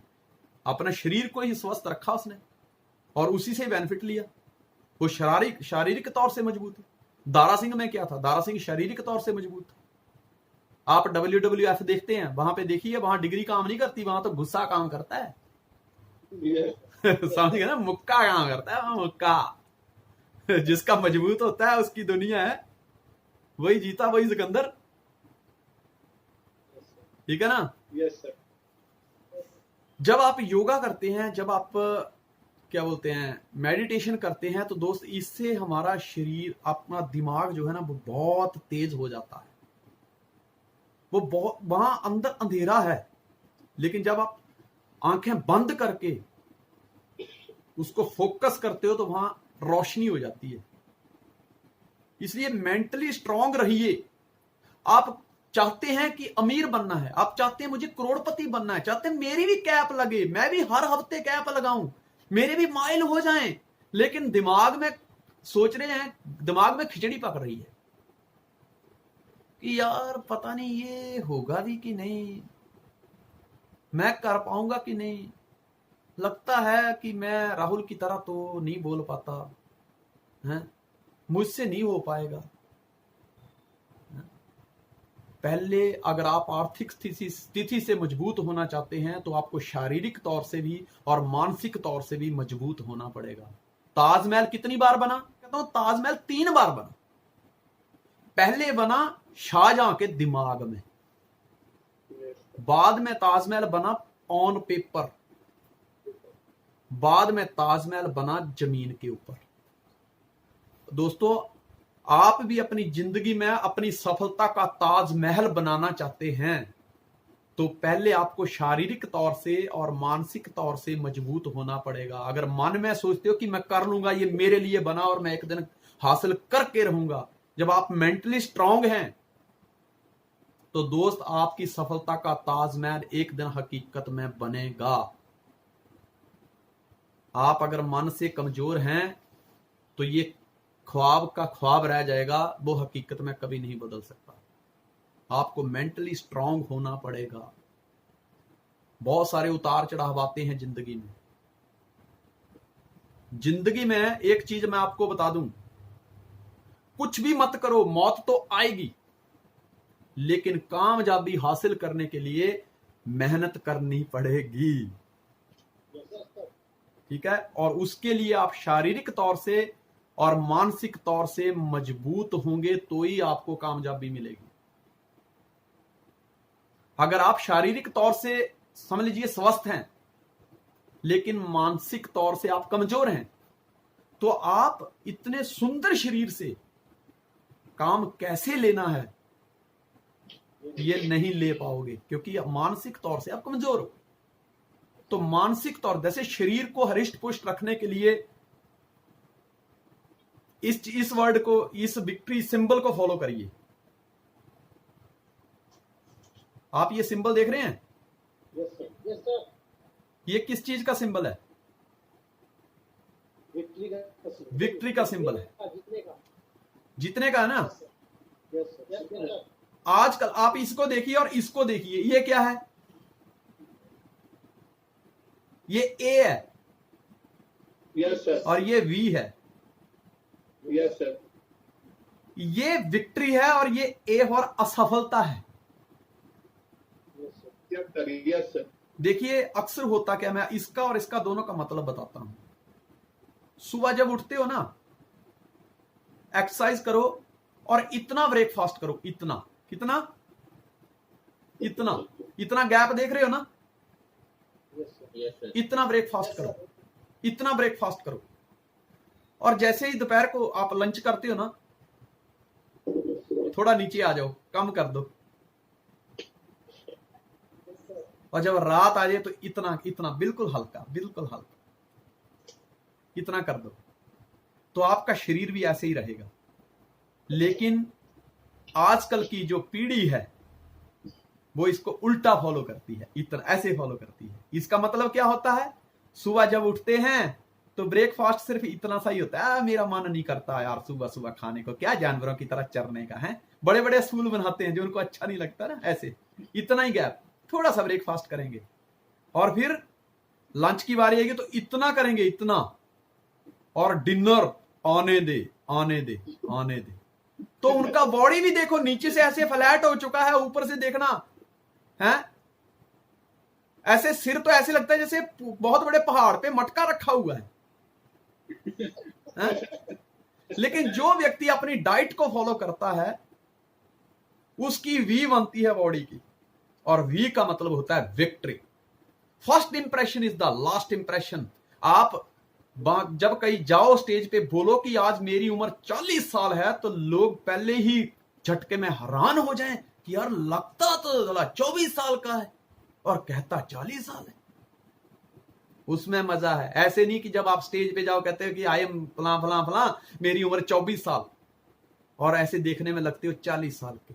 अपने शरीर को ही स्वस्थ रखा उसने और उसी से बेनिफिट लिया। वो शारीरिक तौर से मजबूत है। दारा सिंह में क्या था? दारा सिंह शारीरिक तौर से मजबूत था। आप WWF देखते हैं, वहां पे देखिए, वहां डिग्री काम नहीं करती, वहां तो गुस्सा काम करता है। समझ गए ना? मुक्का काम करता है वहां, मुक्का। जिसका मजबूत होता है उसकी दुनिया है, वही जीता, वही सिकंदर। ठीक है ना? Yes sir. जब आप योगा करते हैं, जब आप क्या बोलते हैं, मेडिटेशन करते हैं, तो दोस्त इससे हमारा शरीर, अपना दिमाग जो है ना, वो बहुत तेज हो जाता है। वो बहुत, वहां अंदर अंधेरा है, लेकिन जब आप आंखें बंद करके उसको फोकस करते हो तो वहां रोशनी हो जाती है। इसलिए मेंटली स्ट्रांग रहिए। आप चाहते हैं कि अमीर बनना है, आप चाहते हैं मुझे करोड़पति बनना है, चाहते हैं मेरी भी कैप लगे, मैं भी हर हफ्ते कैप लगाऊं, मेरे भी माइल हो जाएं, लेकिन दिमाग में सोच रहे हैं, दिमाग में खिचड़ी पक रही है कि यार पता नहीं ये होगा भी कि नहीं, मैं कर पाऊंगा कि नहीं, लगता है कि मैं राहुल की तरह तो नहीं बोल पाता है, मुझसे नहीं हो पाएगा। पहले अगर आप आर्थिक स्थिति से मजबूत होना चाहते हैं तो आपको शारीरिक तौर से भी और मानसिक तौर से भी मजबूत होना पड़ेगा। ताजमहल कितनी बार बना? कहता हूं ताजमहल 3 बार बना। पहले बना शाहजहां के दिमाग में, बाद में ताजमहल बना ऑन पेपर, बाद में ताजमहल बना जमीन के ऊपर। दोस्तों, आप भी अपनी जिंदगी में अपनी सफलता का ताजमहल बनाना चाहते हैं तो पहले आपको शारीरिक तौर से और मानसिक तौर से मजबूत होना पड़ेगा। अगर मन में सोचते हो कि मैं कर लूंगा, ये मेरे लिए बना और मैं एक दिन हासिल करके रहूंगा, जब आप मेंटली स्ट्रांग हैं तो दोस्त आपकी सफलता का ताजमहल एक दिन हकीकत में बनेगा। आप अगर मन से कमजोर हैं तो ये ख्वाब का ख्वाब रह जाएगा, वो हकीकत में कभी नहीं बदल सकता। आपको मेंटली स्ट्रांग होना पड़ेगा। बहुत सारे उतार चढ़ाव आते हैं जिंदगी में। जिंदगी में एक चीज मैं आपको बता दूं, कुछ भी मत करो, मौत तो आएगी, लेकिन कामयाबी हासिल करने के लिए मेहनत करनी पड़ेगी। ठीक है, और उसके लिए आप शारीरिक तौर से और मानसिक तौर से मजबूत होंगे तो ही आपको कामयाबी मिलेगी। अगर आप शारीरिक तौर से समझ लीजिए स्वस्थ हैं लेकिन मानसिक तौर से आप कमजोर हैं तो आप इतने सुंदर शरीर से काम कैसे लेना है ये नहीं ले पाओगे, क्योंकि मानसिक तौर से आप कमजोर हो। तो मानसिक तौर, जैसे शरीर को हरिष्ट पुष्ट रखने के लिए इस वर्ड को, इस विक्ट्री सिंबल को फॉलो करिए। आप ये सिंबल देख रहे हैं? Yes sir. ये किस चीज का सिंबल है? विक्ट्री का सिंबल है। जीतने का है ना? आजकल आप इसको देखिए और इसको देखिए, ये क्या है? ये ए है। Yes sir. और ये वी है। Yes sir. ये विक्ट्री है और ये ए और असफलता है। Yes sir. देखिए अक्सर होता क्या, मैं इसका और इसका दोनों का मतलब बताता हूं। सुबह जब उठते हो ना, एक्सरसाइज करो और इतना ब्रेकफास्ट करो, इतना, कितना, इतना गैप देख रहे हो ना? इतना ब्रेकफास्ट करो, इतना ब्रेकफास्ट करो। और जैसे ही दोपहर को आप लंच करते हो ना, थोड़ा नीचे आ जाओ, कम कर दो। और जब रात आ जाए तो इतना इतना, बिल्कुल हल्का, बिल्कुल हल्का, इतना कर दो। तो आपका शरीर भी ऐसे ही रहेगा। लेकिन आजकल की जो पीढ़ी है वो इसको उल्टा फॉलो करती है, इतना ऐसे फॉलो करती है। इसका मतलब क्या होता है? सुबह जब उठते हैं तो ब्रेकफास्ट सिर्फ इतना सा ही होता है। मेरा मन नहीं करता यार सुबह सुबह खाने को, क्या जानवरों की तरह चरने का है। बड़े बड़े स्कूल बनाते हैं जो उनको अच्छा नहीं लगता ना, ऐसे इतना ही गैप, थोड़ा सा ब्रेकफास्ट करेंगे और फिर लंच की बारी आएगी तो इतना करेंगे, इतना, और डिनर आने दे आने दे आने दे। तो उनका बॉडी भी देखो नीचे से ऐसे फ्लैट हो चुका है, ऊपर से देखना है ऐसे, सिर तो ऐसे लगता है जैसे बहुत बड़े पहाड़ पे मटका रखा हुआ है। लेकिन जो व्यक्ति अपनी डाइट को फॉलो करता है उसकी वी बनती है बॉडी की, और वी का मतलब होता है victory. First impression is the last impression. आप जब कहीं जाओ स्टेज पे बोलो कि आज मेरी उम्र 40 साल है तो लोग पहले ही झटके में हैरान हो जाएं कि यार लगता तो 24 साल का है और कहता 40 साल है। उसमें मजा है। ऐसे नहीं कि जब आप स्टेज पे जाओ कहते हो कि आई एम फला फला फला, मेरी उम्र 24 साल, और ऐसे देखने में लगते हो 40 साल के।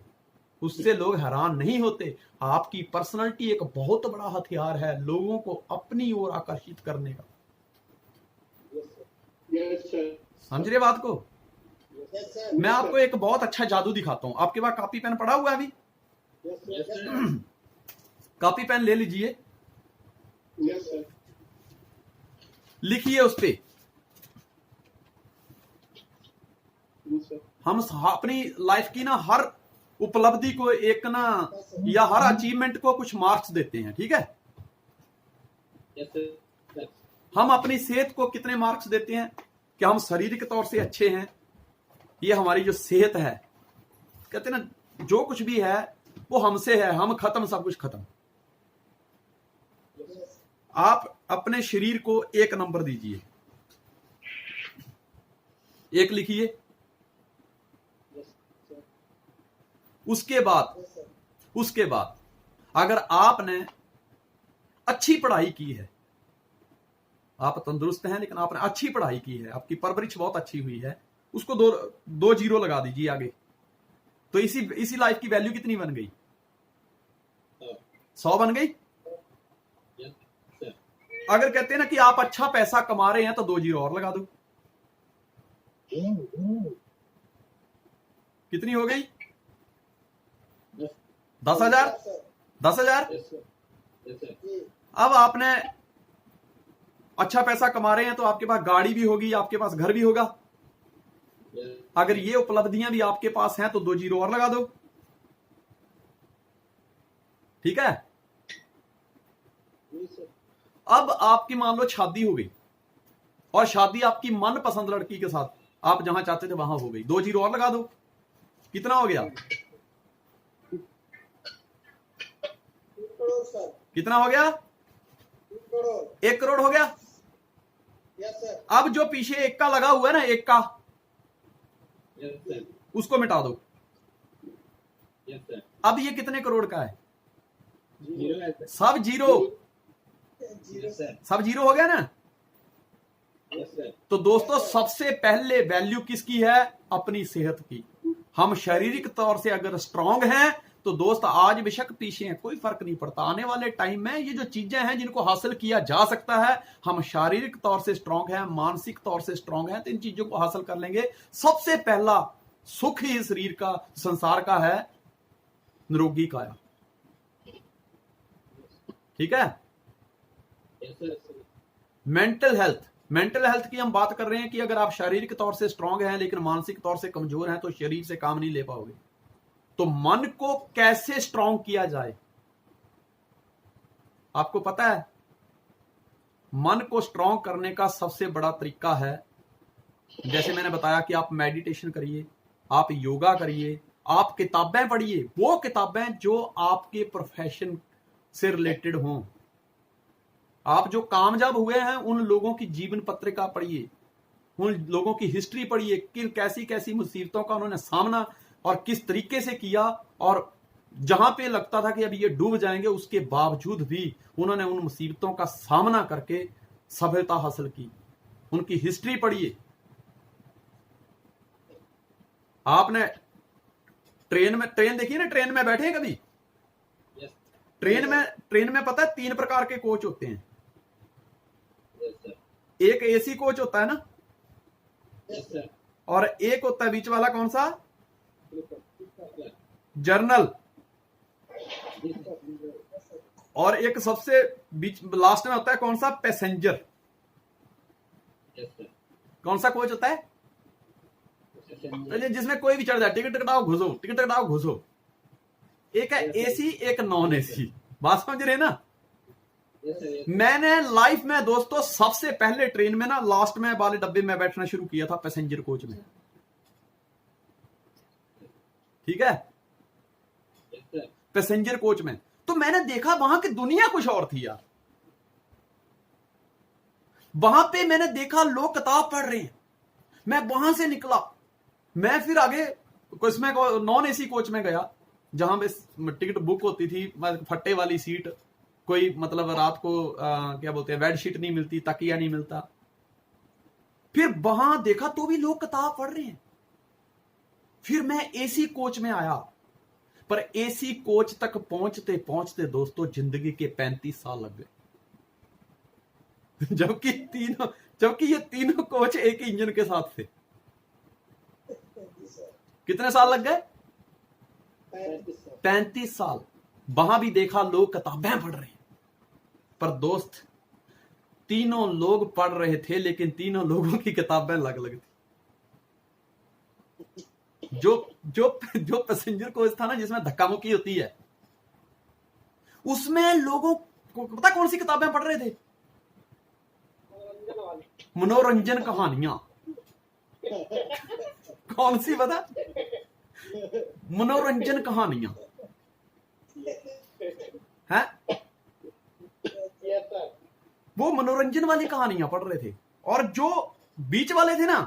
उससे लोग हैरान नहीं होते। आपकी पर्सनालिटी एक बहुत बड़ा हथियार है लोगों को अपनी ओर आकर्षित करने का। समझ रहे बात को? मैं आपको एक बहुत अच्छा जादू दिखाता हूं। आपके पास कॉपी पेन पड़ा हुआ है अभी? कॉपी पेन ले लीजिए, लिखिए उस पे। हम अपनी लाइफ की ना हर उपलब्धि को एक ना, या हर अचीवमेंट को कुछ मार्क्स देते हैं, ठीक है? हम अपनी सेहत को कितने मार्क्स देते हैं? कि हम शारीरिक तौर से अच्छे हैं, ये हमारी जो सेहत है, कहते हैं ना जो कुछ भी है वो हमसे है, हम खत्म, सब कुछ खत्म। आप अपने शरीर को 1 नंबर दीजिए, 1 लिखिए। उसके बाद अगर आपने अच्छी पढ़ाई की है, आप तंदुरुस्त हैं लेकिन आपने अच्छी पढ़ाई की है, आपकी परवरिश बहुत अच्छी हुई है, उसको 2 जीरो लगा दीजिए आगे। तो इसी लाइफ की वैल्यू कितनी बन गई? 100 बन गई। अगर कहते हैं ना कि आप अच्छा पैसा कमा रहे हैं तो 2 जीरो और लगा दो, कितनी हो गई? 10,000। 10,000। अब आपने अच्छा पैसा कमा रहे हैं तो आपके पास गाड़ी भी होगी, आपके पास घर भी होगा। अगर ये उपलब्धियां भी आपके पास हैं तो 2 जीरो और लगा दो, ठीक है। अब आपकी मान लो शादी हो गई, और शादी आपकी मनपसंद लड़की के साथ, आप जहां चाहते थे वहां हो गई, 2 जीरो और लगा दो, कितना हो गया? कितना हो गया? 1 करोड़ हो गया। अब जो पीछे 1 का लगा हुआ है ना, 1 का, उसको मिटा दो। अब ये कितने करोड़ का है? सब जीरो। सब जीरो हो गया ना। तो दोस्तों सबसे पहले वैल्यू किसकी है? अपनी सेहत की। हम शारीरिक तौर से अगर स्ट्रांग हैं तो दोस्त आज बेशक पीछे हैं, कोई फर्क नहीं पड़ता। आने वाले टाइम में ये जो चीजें हैं जिनको हासिल किया जा सकता है, हम शारीरिक तौर से स्ट्रांग हैं, मानसिक तौर से स्ट्रांग हैं, तो इन चीजों को हासिल कर लेंगे। सबसे पहला सुख ही शरीर का, संसार का है निरोगी काया, ठीक है। मेंटल हेल्थ की हम बात कर रहे हैं कि अगर आप शारीरिक तौर से स्ट्रांग हैं लेकिन मानसिक तौर से कमजोर हैं तो शरीर से काम नहीं ले पाओगे। तो मन को कैसे स्ट्रांग किया जाए, आपको पता है? मन को स्ट्रांग करने का सबसे बड़ा तरीका है, जैसे मैंने बताया कि आप मेडिटेशन करिए, आप योगा करिए, आप किताबें पढ़िए, वो किताबें जो आपके प्रोफेशन से रिलेटेड हों। आप जो कामयाब हुए हैं उन लोगों की जीवन पत्रिका पढ़िए, उन लोगों की हिस्ट्री पढ़िए कि कैसी कैसी मुसीबतों का उन्होंने सामना और किस तरीके से किया, और जहां पे लगता था कि अभी ये डूब जाएंगे उसके बावजूद भी उन्होंने उन मुसीबतों का सामना करके सफलता हासिल की। उनकी हिस्ट्री पढ़िए। आपने ट्रेन देखी ना, ट्रेन में बैठे कभी? ट्रेन में पता है 3 प्रकार के कोच होते हैं। एक एसी कोच होता है ना, और एक होता है बीच वाला, कौन सा? जर्नल। और एक सबसे बीच लास्ट में होता है कौन सा? पैसेंजर। कौन सा कोच होता है? जिसमें कोई भी चढ़ जाए, टिकट कटाओ घुसो, टिकट कटाओ घुसो। एक है एसी, एक नॉन एसी। बात समझ रहे ना? मैंने लाइफ में दोस्तों सबसे पहले ट्रेन में ना लास्ट में वाले डब्बे में बैठना शुरू किया था, पैसेंजर कोच में, ठीक है, पैसेंजर कोच में। तो मैंने देखा वहां की दुनिया कुछ और थी यार। वहां पे मैंने देखा लोग किताब पढ़ रहे हैं। मैं वहां से निकला, मैं फिर आगे इसमें नॉन एसी कोच में गया, जहां पे टिकट बुक होती थी, फट्टे वाली सीट, कोई मतलब रात को क्या बोलते हैं, बेडशीट नहीं मिलती, तकिया नहीं मिलता। फिर वहां देखा तो भी लोग किताब पढ़ रहे हैं। फिर मैं एसी कोच में आया, पर एसी कोच तक पहुंचते पहुंचते दोस्तों जिंदगी के 35 साल लग गए। जबकि ये तीनों कोच एक ही इंजन के साथ थे। कितने साल लग गए? 35 साल। वहां भी देखा लोग किताबें पढ़ रहे हैं, पर दोस्त तीनों लोग पढ़ रहे थे लेकिन तीनों लोगों की किताबें अलग अलग थी। जो पैसेंजर कोच था ना, जिसमें धक्का मुक्की होती है, उसमें लोगों को पता कौन सी किताबें पढ़ रहे थे? मनोरंजन कहानियां। कौन सी पता? मनोरंजन कहानियां हैं, Yes, sir. वो मनोरंजन वाली कहानियां पढ़ रहे थे। और जो बीच वाले थे ना,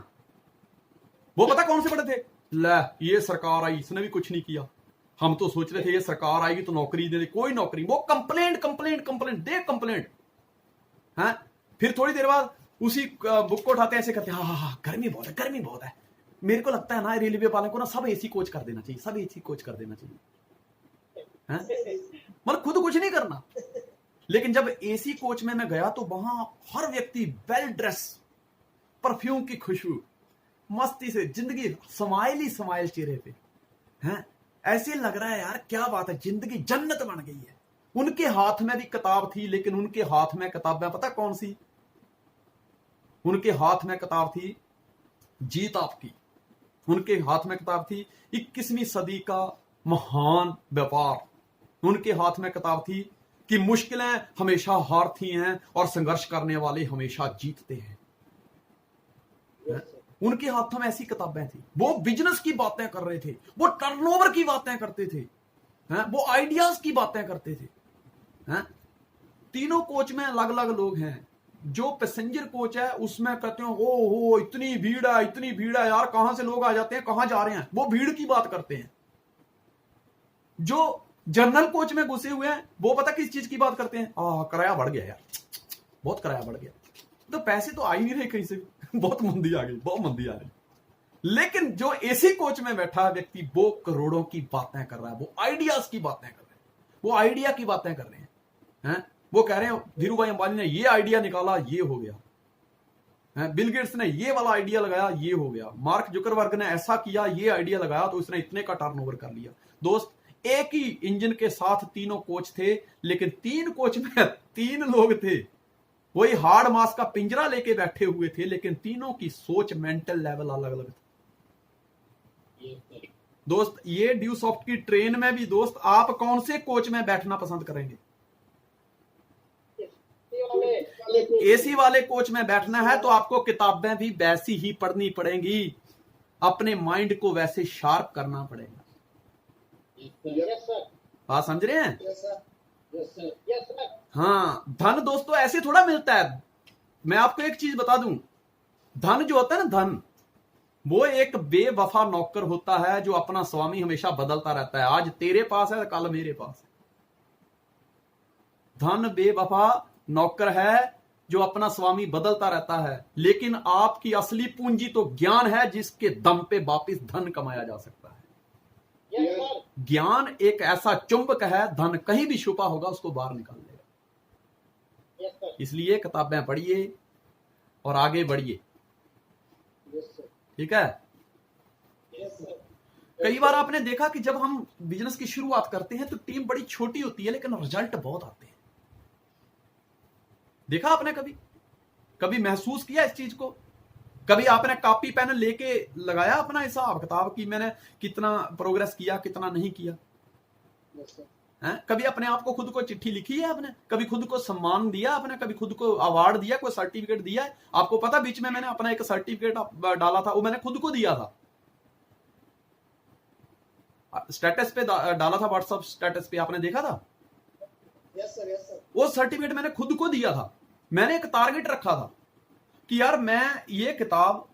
वो पता कौन से पढ़े थे? ले, ये सरकार आई, इसने भी कुछ नहीं किया, हम तो सोच रहे थे ये सरकार आएगी तो नौकरी दे दे, कोई नौकरी। वो कंप्लेंट कंप्लेंट कंप्लेंट दे कंप्लेंट है। फिर थोड़ी देर बाद उसी बुक को उठाते ऐसे करते, हाँ, गर्मी बहुत है, गर्मी बहुत है। मेरे को लगता है ना रेलवे वाले को ना सब एसी कोच कर देना चाहिए, सब एसी कोच कर देना चाहिए, मतलब खुद कुछ नहीं करना। लेकिन जब एसी कोच में मैं गया तो वहां हर व्यक्ति वेल ड्रेस, परफ्यूम की खुशबू, मस्ती से जिंदगी, स्माइल ही स्माइल चेहरे पे हैं। ऐसे लग रहा है यार क्या बात है, जिंदगी जन्नत बन गई है। उनके हाथ में भी किताब थी, लेकिन उनके हाथ में किताबें पता कौन सी? उनके हाथ में किताब थी जीत आपकी। उनके हाथ में किताब थी 21वीं सदी का महान व्यापार। उनके हाथ में किताब थी कि मुश्किलें हमेशा हारती हैं और संघर्ष करने वाले हमेशा जीतते हैं। उनके हाथों में ऐसी किताबें थी। वो बिजनेस की बातें कर रहे थे, वो टर्नओवर की बातें करते थे, वो आइडियाज की बातें करते थे। तीनों कोच में अलग अलग लोग हैं। जो पैसेंजर कोच है उसमें कहते हैं ओ इतनी भीड़ है, इतनी भीड़ है यार, कहां से लोग आ जाते हैं, कहां जा रहे हैं, वो भीड़ की बात करते हैं। जो जनरल कोच में घुसे हुए हैं वो पता किस चीज की बात करते हैं? किराया बढ़ गया यार, बहुत किराया बढ़ गया, तो पैसे तो आ ही नहीं रहे कहीं से, बहुत मंदी आ गई, बहुत मंदी आ रही। लेकिन जो एसी कोच में बैठा व्यक्ति वो करोड़ों की बातें कर रहा है, वो आइडियाज की बातें कर रहे हैं, वो आइडिया की बातें कर रहे हैं। वो कह रहे हैं धीरू भाई अंबानी ने ये आइडिया निकाला, ये हो गया, बिल गेट्स ने ये वाला आइडिया लगाया, ये हो गया, मार्क जुकरबर्ग ने ऐसा किया, ये आइडिया लगाया तो उसने इतने का टर्नओवर कर लिया। दोस्त, एक ही इंजन के साथ तीनों कोच थे, लेकिन तीन कोच में तीन लोग थे। वही हार्ड मास का पिंजरा लेके बैठे हुए थे, लेकिन तीनों की सोच, मेंटल लेवल अलग अलग था। दोस्त, ये ड्यू सॉफ्ट की ट्रेन में भी दोस्त आप कौन से कोच में बैठना पसंद करेंगे? एसी वाले कोच में बैठना है तो आपको किताबें भी वैसी ही पढ़नी पड़ेंगी, अपने माइंड को वैसे शार्प करना पड़ेगा। बात समझ रहे हैं? हाँ, धन दोस्तों ऐसे थोड़ा मिलता है। मैं आपको एक चीज बता दूं, धन जो होता है ना, धन वो एक बेवफा नौकर होता है जो अपना स्वामी हमेशा बदलता रहता है। आज तेरे पास है, कल मेरे पास है। धन बेवफा नौकर है जो अपना स्वामी बदलता रहता है, लेकिन आपकी असली पूंजी तो ज्ञान है, जिसके दम पे वापिस धन कमाया जा सकता है। ज्ञान एक ऐसा चुंबक है, धन कहीं भी छुपा होगा उसको बाहर निकाल लेगा। इसलिए किताबें पढ़िए और आगे बढ़िए, ठीक है? कई बार आपने देखा कि जब हम बिजनेस की शुरुआत करते हैं तो टीम बड़ी छोटी होती है, लेकिन रिजल्ट बहुत आते हैं। देखा आपने कभी महसूस किया इस चीज को? कभी आपने कॉपी पेन लेके लगाया अपना हिसाब किताब कि मैंने कितना प्रोग्रेस किया, कितना नहीं किया? कभी अपने आप को खुद को चिट्ठी लिखी है आपने? कभी खुद को सम्मान दिया आपने? कभी खुद को अवार्ड दिया, कोई सर्टिफिकेट दिया है? आपको पता बीच में मैंने अपना एक सर्टिफिकेट डाला था, वो मैंने खुद को दिया था, स्टेटस पे डाला था, व्हाट्सएप स्टेटस पे, आपने देखा था? Yes sir. वो सर्टिफिकेट मैंने खुद को दिया था। मैंने एक टारगेट रखा था कि यार मैं ये किताब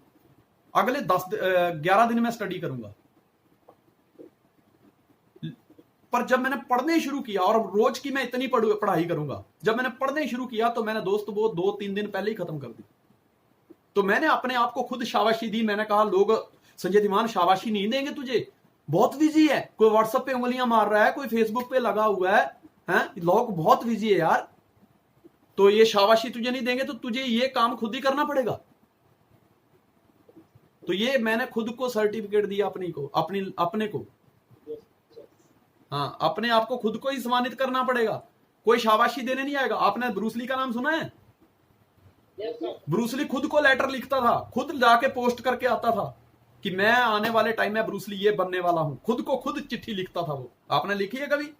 अगले 11 दिन में स्टडी करूंगा। पर जब मैंने पढ़ने शुरू किया, और रोज की मैं इतनी पढ़ाई करूंगा, जब मैंने पढ़ने शुरू किया तो मैंने दोस्त वो 2-3 दिन पहले ही खत्म कर दी। तो मैंने अपने आप को खुद शाबाशी दी। मैंने कहा लोग संजय धीमान शाबाशी नहीं देंगे तुझे, बहुत बिजी है, कोई व्हाट्सएप पे उंगलियां मार रहा है, कोई फेसबुक पे लगा हुआ है, लोग बहुत बिजी है यार, तो ये शाबाशी तुझे नहीं देंगे, तो तुझे ये काम खुद ही करना पड़ेगा। तो ये मैंने खुद को सर्टिफिकेट दिया अपने को। हाँ, अपने आप को खुद को ही सम्मानित करना पड़ेगा, कोई शाबाशी देने नहीं आएगा। आपने ब्रूसली का नाम सुना है? ब्रूसली खुद को लेटर लिखता था, खुद जाके पोस्ट करके आता था कि मैं आने वाले टाइम में ब्रूसली ये बनने वाला हूं। खुद को खुद चिट्ठी लिखता था वो। आपने लिखी है कभी?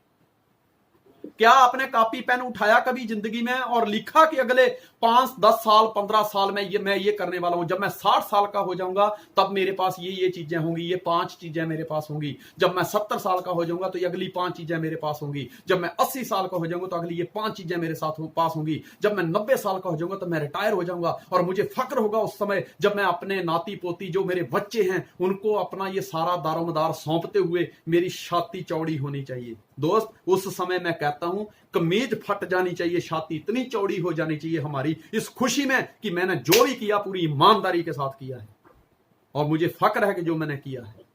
क्या आपने कॉपी पेन उठाया कभी जिंदगी में और लिखा कि अगले 5, 10 साल, 15 साल में ये करने वाला हूं, जब मैं 60 साल का हो जाऊंगा तब मेरे पास ये चीजें होंगी, ये 5 चीजें मेरे पास होंगी, जब मैं 70 साल का हो जाऊंगा तो ये अगली 5 चीजें मेरे पास होंगी, जब मैं 80 साल का हो जाऊंगा तो अगली ये 5 चीजें मेरे पास होंगी, जब मैं 90 साल का हो जाऊंगा तो मैं रिटायर हो जाऊंगा और मुझे फक्र होगा उस समय जब मैं अपने नाती पोती जो मेरे बच्चे हैं उनको अपना ये सारा दारोमदार सौंपते हुए मेरी छाती चौड़ी होनी चाहिए। दोस्त, उस समय मैं कहता हूं कमीज फट जानी चाहिए, छाती इतनी चौड़ी हो जानी चाहिए हमारी इस खुशी में कि मैंने जो भी किया पूरी ईमानदारी के साथ किया है और मुझे फक्र है कि जो मैंने किया है।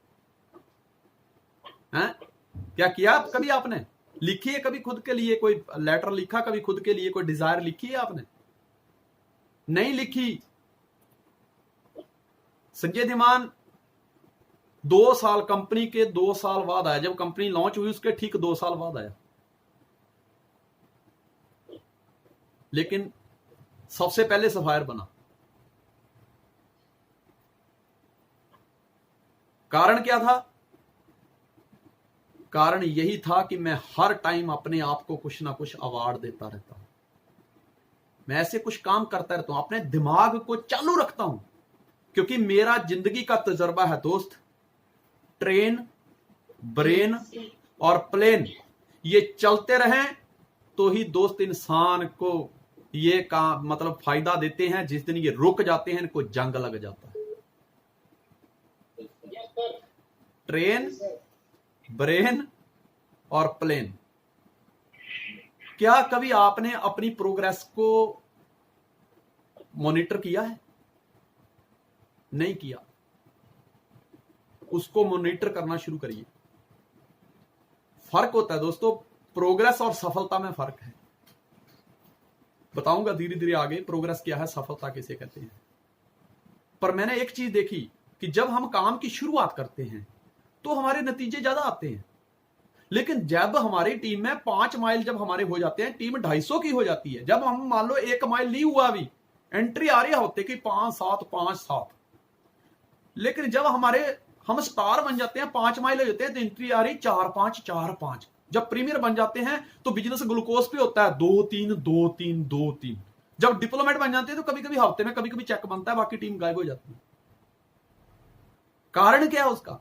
क्या किया कभी आपने? लिखी है कभी खुद के लिए कोई लेटर लिखा, कभी खुद के लिए कोई डिजायर लिखी है आपने? नहीं लिखी। संजय धीमान 2 साल, कंपनी के 2 साल बाद आया, जब कंपनी लॉन्च हुई उसके ठीक 2 साल बाद आया, लेकिन सबसे पहले सफायर बना। कारण क्या था? कारण यही था कि मैं हर टाइम अपने आप को कुछ ना कुछ अवार्ड देता रहता हूं, मैं ऐसे कुछ काम करता रहता हूं, अपने दिमाग को चालू रखता हूं, क्योंकि मेरा जिंदगी का तजुर्बा है दोस्त, ट्रेन, ब्रेन और प्लेन ये चलते रहें तो ही दोस्त इंसान को ये काम मतलब फायदा देते हैं। जिस दिन ये रुक जाते हैं इनको जंग लग जाता है। ट्रेन, ब्रेन और प्लेन। क्या कभी आपने अपनी प्रोग्रेस को मॉनिटर किया है? नहीं किया। उसको मॉनिटर करना शुरू करिए। फर्क होता है दोस्तों, प्रोग्रेस और सफलता में फर्क है। बताऊंगा धीरे धीरे आगे प्रोग्रेस क्या है, सफलता किसे कहते हैं। पर मैंने एक चीज देखी कि जब हम काम की शुरुआत करते हैं तो हमारे नतीजे ज्यादा आते हैं, लेकिन जब हमारी टीम में 5 माइल जब हमारे हो जाते हैं, टीम 250 की हो जाती है, जब हम मान लो 1 माइल नहीं हुआ, अभी एंट्री आ रही होते कि 5-7 5-7, लेकिन जब हम स्टार बन जाते हैं, 5 माइल हो जाते हैं तो एंट्री आ रही 4-5 4-5। जब प्रीमियर बन जाते हैं तो बिजनेस ग्लूकोज पे होता है 2-3 2-3 2-3। जब डिप्लोमेट बन जाते हैं तो कभी कभी हफ्ते में कभी कभी चेक बनता है, बाकी टीम गायब हो जाती है। कारण क्या है उसका?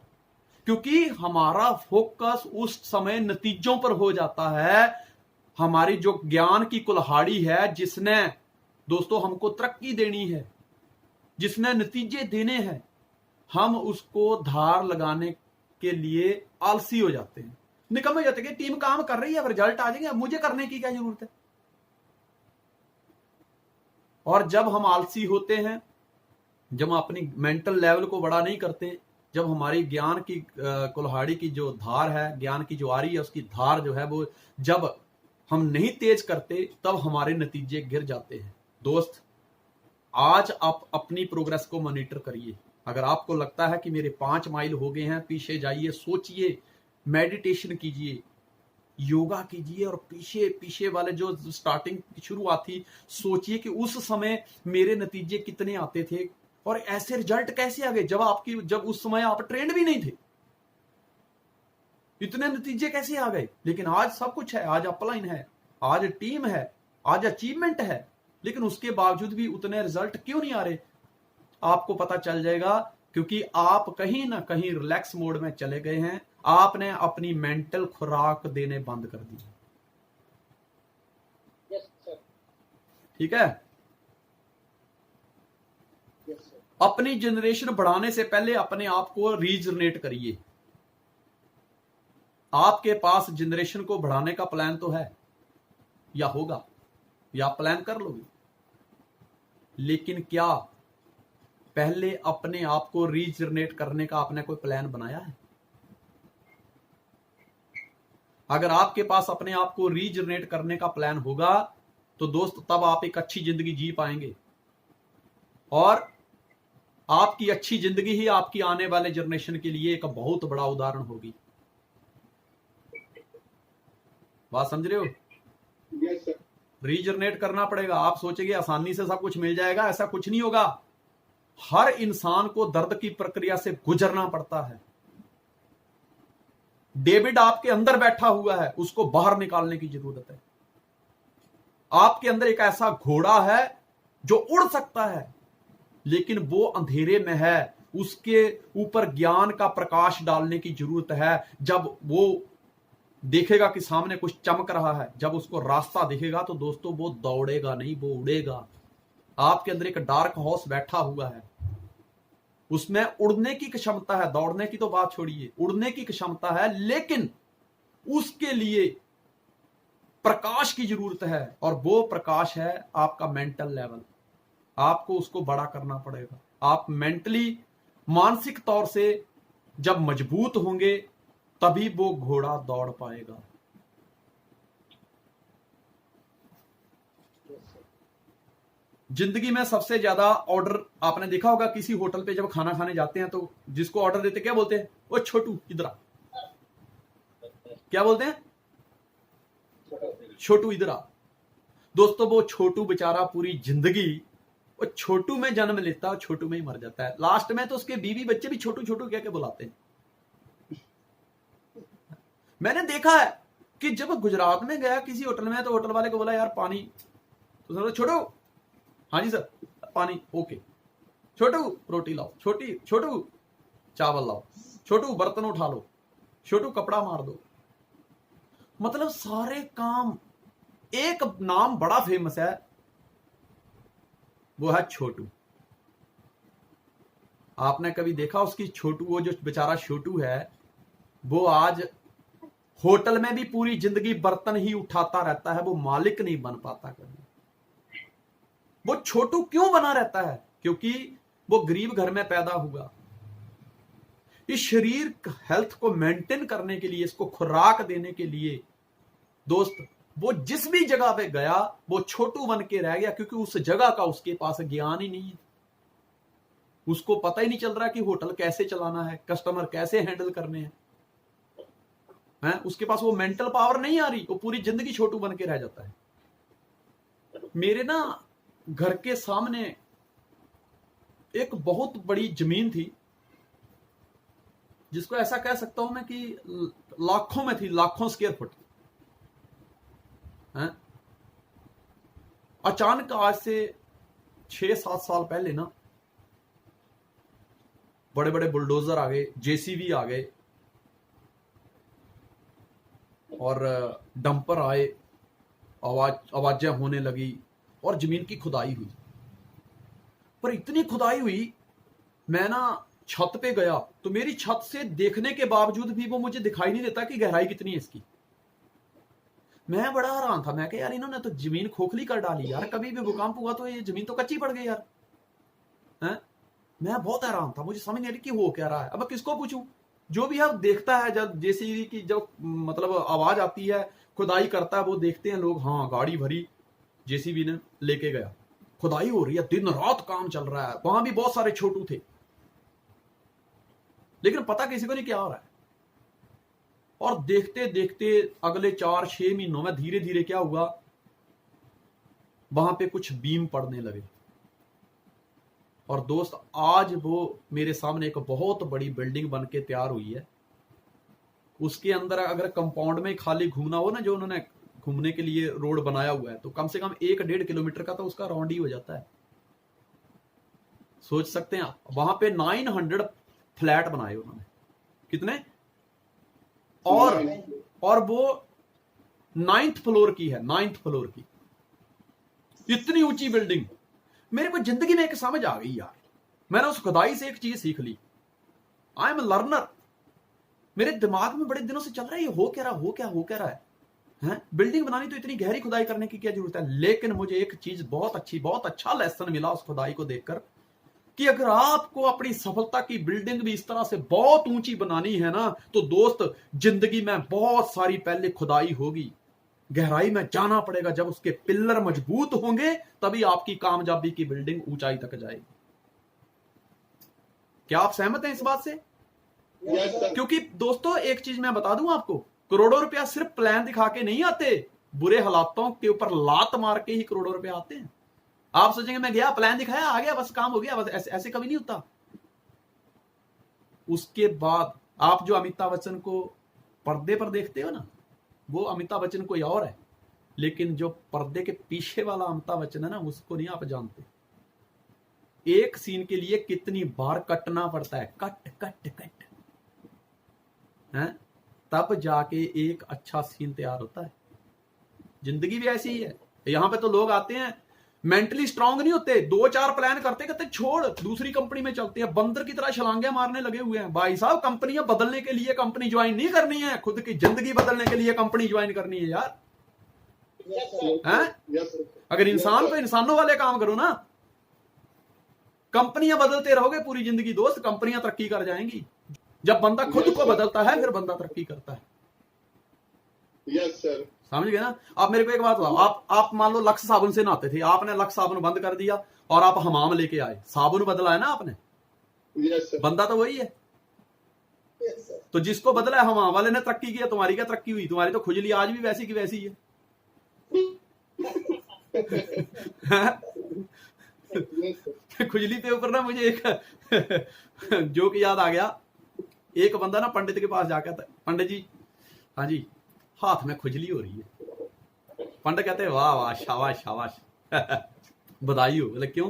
क्योंकि हमारा फोकस उस समय नतीजों पर हो जाता है। हमारी जो ज्ञान की कुल्हाड़ी है, जिसने दोस्तों हमको तरक्की देनी है, जिसने नतीजे देने हैं, हम उसको धार लगाने के लिए आलसी हो जाते हैं, निकम्मे हो जाते हैं कि टीम काम कर रही है, रिजल्ट आ जाएंगे, मुझे करने की क्या जरूरत है। और जब हम आलसी होते हैं, जब हम अपनी मेंटल लेवल को बड़ा नहीं करते, जब हमारी ज्ञान की कुल्हाड़ी की जो धार है, ज्ञान की जो आरी है, उसकी धार जो है वो जब हम नहीं तेज करते, तब हमारे नतीजे गिर जाते हैं। दोस्त, आज आप अपनी प्रोग्रेस को मॉनिटर करिए। अगर आपको लगता है कि मेरे 5 माइल हो गए हैं, पीछे जाइए, सोचिए, मेडिटेशन कीजिए, योगा कीजिए और पीछे वाले जो स्टार्टिंग की शुरुआत थी, सोचिए कि उस समय मेरे नतीजे कितने आते थे और ऐसे रिजल्ट कैसे आ गए जब उस समय आप ट्रेंड भी नहीं थे, इतने नतीजे कैसे आ गए। लेकिन आज सब कुछ है, आज अपलाइन है, आज टीम है, आज अचीवमेंट है, लेकिन उसके बावजूद भी उतने रिजल्ट क्यों नहीं आ रहे? आपको पता चल जाएगा, क्योंकि आप कहीं ना कहीं रिलैक्स मोड में चले गए हैं। आपने अपनी मेंटल खुराक देने बंद कर दी। ठीक है? अपनी जनरेशन बढ़ाने से पहले अपने आप को रीजनरेट करिए। आपके पास जनरेशन को बढ़ाने का प्लान तो है या होगा, या प्लान कर लोगे, लेकिन क्या पहले अपने आप को रीजनरेट करने का आपने कोई प्लान बनाया है? अगर आपके पास अपने आप को रीजनरेट करने का प्लान होगा तो दोस्त तब आप एक अच्छी जिंदगी जी पाएंगे, और आपकी अच्छी जिंदगी ही आपकी आने वाले जनरेशन के लिए एक बहुत बड़ा उदाहरण होगी। बात समझ रहे हो? Yes sir. रीजनरेट करना पड़ेगा। आप सोचेंगे आसानी से सब कुछ मिल जाएगा, ऐसा कुछ नहीं होगा। हर इंसान को दर्द की प्रक्रिया से गुजरना पड़ता है। डेविड आपके अंदर बैठा हुआ है, उसको बाहर निकालने की जरूरत है। आपके अंदर एक ऐसा घोड़ा है जो उड़ सकता है, लेकिन वो अंधेरे में है, उसके ऊपर ज्ञान का प्रकाश डालने की जरूरत है। जब वो देखेगा कि सामने कुछ चमक रहा है, जब उसको रास्ता दिखेगा, तो दोस्तों वो दौड़ेगा नहीं, वो उड़ेगा। आपके अंदर एक डार्क हॉर्स बैठा हुआ है, उसमें उड़ने की क्षमता है, दौड़ने की तो बात छोड़िए, उड़ने की क्षमता है, लेकिन उसके लिए प्रकाश की जरूरत है, और वो प्रकाश है आपका मेंटल लेवल। आपको उसको बड़ा करना पड़ेगा। आप मेंटली, मानसिक तौर से जब मजबूत होंगे, तभी वो घोड़ा दौड़ पाएगा। जिंदगी में सबसे ज्यादा ऑर्डर आपने देखा होगा, किसी होटल पे जब खाना खाने जाते हैं तो जिसको ऑर्डर देते क्या बोलते हैं? ओ छोटू इधर आ। क्या बोलते हैं? छोटू इधर आ। दोस्तों वो छोटू बेचारा पूरी जिंदगी वो छोटू में जन्म लेता है, छोटू में ही मर जाता है। लास्ट में तो उसके बीवी बच्चे भी छोटू छोटू कह के बुलाते हैं। मैंने देखा है कि जब गुजरात में गया किसी होटल में, तो होटल वाले को बोला यार पानी, तो सर छोटू, हाँ जी सर पानी, ओके। छोटू रोटी लाओ, छोटू चावल लाओ, छोटू बर्तन उठा लो, छोटू कपड़ा मार दो। मतलब सारे काम। एक नाम बड़ा फेमस है, वो है छोटू। आपने कभी देखा उसकी छोटू, वो जो बेचारा छोटू है, वो आज होटल में भी पूरी जिंदगी बर्तन ही उठाता रहता है, वो मालिक नहीं बन पाता कभी। वो छोटू क्यों बना रहता है? क्योंकि वो गरीब घर में पैदा हुआ। इस शरीर हेल्थ को मेंटेन करने के लिए, इसको खुराक देने के लिए, दोस्त वो जिस भी जगह पे गया वो छोटू बन के रह गया, क्योंकि उस जगह का उसके पास ज्ञान ही नहीं है। उसको पता ही नहीं चल रहा कि होटल कैसे चलाना है, कस्टमर कैसे हैंडल करने हैं। उसके पास वो मेंटल पावर नहीं आ रही, वो पूरी जिंदगी छोटू बन के रह जाता है। मेरे ना घर के सामने एक बहुत बड़ी जमीन थी, जिसको ऐसा कह सकता हूं मैं कि लाखों में थी, लाखों स्क्वायर फुट। अचानक आज से 6-7 साल पहले ना बड़े बड़े बुलडोजर आ गए, जेसीबी आ गए, और डंपर आए, आवाजें होने लगी, और जमीन की खुदाई हुई। पर इतनी खुदाई हुई, मैं ना छत पे गया, तो मेरी छत से देखने के बावजूद भी वो मुझे दिखाई नहीं देता कि गहराई कितनी है इसकी। मैं बड़ा हैरान था, मैं कहा यार इन्होंने तो जमीन खोखली कर डाली यार, कभी भी भूकंप हुआ तो ये जमीन तो कच्ची पड़ गई यार। मैं बहुत हैरान था, मुझे समझ नहीं आ रही कि हो क्या रहा है। अब किसको पूछूं? जो भी अब देखता है, जब जेसीबी की जब मतलब आवाज आती है, खुदाई करता है, वो देखते हैं लोग, हाँ गाड़ी भरी जेसीबी ने लेके गया, खुदाई हो रही है, दिन रात काम चल रहा है। वहां भी बहुत सारे छोटू थे, लेकिन पता किसी को नहीं क्या हो रहा है। और देखते देखते अगले 4-6 महीनों में धीरे धीरे क्या हुआ, वहां पे कुछ बीम पड़ने लगे। और दोस्त आज वो मेरे सामने एक बहुत बड़ी बिल्डिंग बन के तैयार हुई है। उसके अंदर अगर कंपाउंड में खाली घूमना हो ना, जो उन्होंने घूमने के लिए रोड बनाया हुआ है, तो कम से कम 1-1.5 किलोमीटर का तो उसका राउंड ही हो जाता है। सोच सकते हैं आप, वहां पे 900 फ्लैट बनाए उन्होंने। कितने? और वो 9th फ्लोर की है, 9th फ्लोर की, इतनी ऊंची बिल्डिंग। मेरे को जिंदगी में एक समझ आ गई यार, मैंने उस खुदाई से एक चीज सीख ली। I am learner. मेरे दिमाग में बड़े दिनों से चल रहा है ये हो क्या रहा है, बिल्डिंग बनानी तो इतनी गहरी खुदाई करने की क्या जरूरत है। लेकिन मुझे एक चीज बहुत अच्छा लेसन मिला उस खुदाई को देखकर, कि अगर आपको अपनी सफलता की बिल्डिंग भी इस तरह से बहुत ऊंची बनानी है ना, तो दोस्त जिंदगी में बहुत सारी पहले खुदाई होगी, गहराई में जाना पड़ेगा। जब उसके पिल्लर मजबूत होंगे, तभी आपकी कामयाबी की बिल्डिंग ऊंचाई तक जाएगी। क्या आप सहमत हैं इस बात से? क्योंकि दोस्तों एक चीज मैं बता दूं आपको, करोड़ों रुपया सिर्फ प्लान दिखा के नहीं आते, बुरे हालातों के ऊपर लात मार के ही करोड़ों रुपया आते हैं। आप सोचेंगे मैं गया, प्लान दिखाया, आ गया, बस काम हो गया, बस ऐसे कभी नहीं होता। उसके बाद आप जो अमिताभ बच्चन को पर्दे पर देखते हो ना, वो अमिताभ बच्चन कोई और है, लेकिन जो पर्दे के पीछे वाला अमिताभ बच्चन है ना, उसको नहीं आप जानते। एक सीन के लिए कितनी बार कटना पड़ता है, कट कट कट है, तब जाके एक अच्छा सीन तैयार होता है। जिंदगी भी ऐसी ही है। यहां पे तो लोग आते हैं मेंटली स्ट्रांग नहीं होते, 2-4 प्लान करते कहते छोड़ दूसरी कंपनी में चलते हैं, बंदर की तरह छलांगे मारने लगे हुए हैं। भाई साहब, कंपनियां बदलने के लिए कंपनी ज्वाइन नहीं करनी है, खुद की जिंदगी बदलने के लिए कंपनी ज्वाइन करनी है यार। अगर इंसान तो इंसानों वाले काम करो ना। कंपनियां बदलते रहोगे पूरी जिंदगी दोस्त, कंपनियां तरक्की कर जाएंगी। जब बंदा खुद को बदलता है फिर बंदा तरक्की करता है। यस सर, समझ गए ना। आप मेरे को एक बात बताओ, आप मान लो लक्स साबुन से नहाते थे, आपने लक्स साबुन बंद कर दिया और आप हमाम लेके आए, साबुन बदला है ना आपने। यस सर, बंदा तो वही है। तो जिसको बदला है हमाम वाले ने तरक्की किया, तुम्हारी क्या तरक्की हुई? तुम्हारी तो खुजली आज भी वैसी की वैसी है। खुजली के ऊपर ना मुझे एक जोक याद आ गया। एक बंदा ना पंडित के पास जाकर, पंडित जी, हाँ जी, हाथ में खुजली हो रही है। पंडित कहते हैं वाह वाह, शाबाश शाबाश, बधाई हो। बोले क्यों?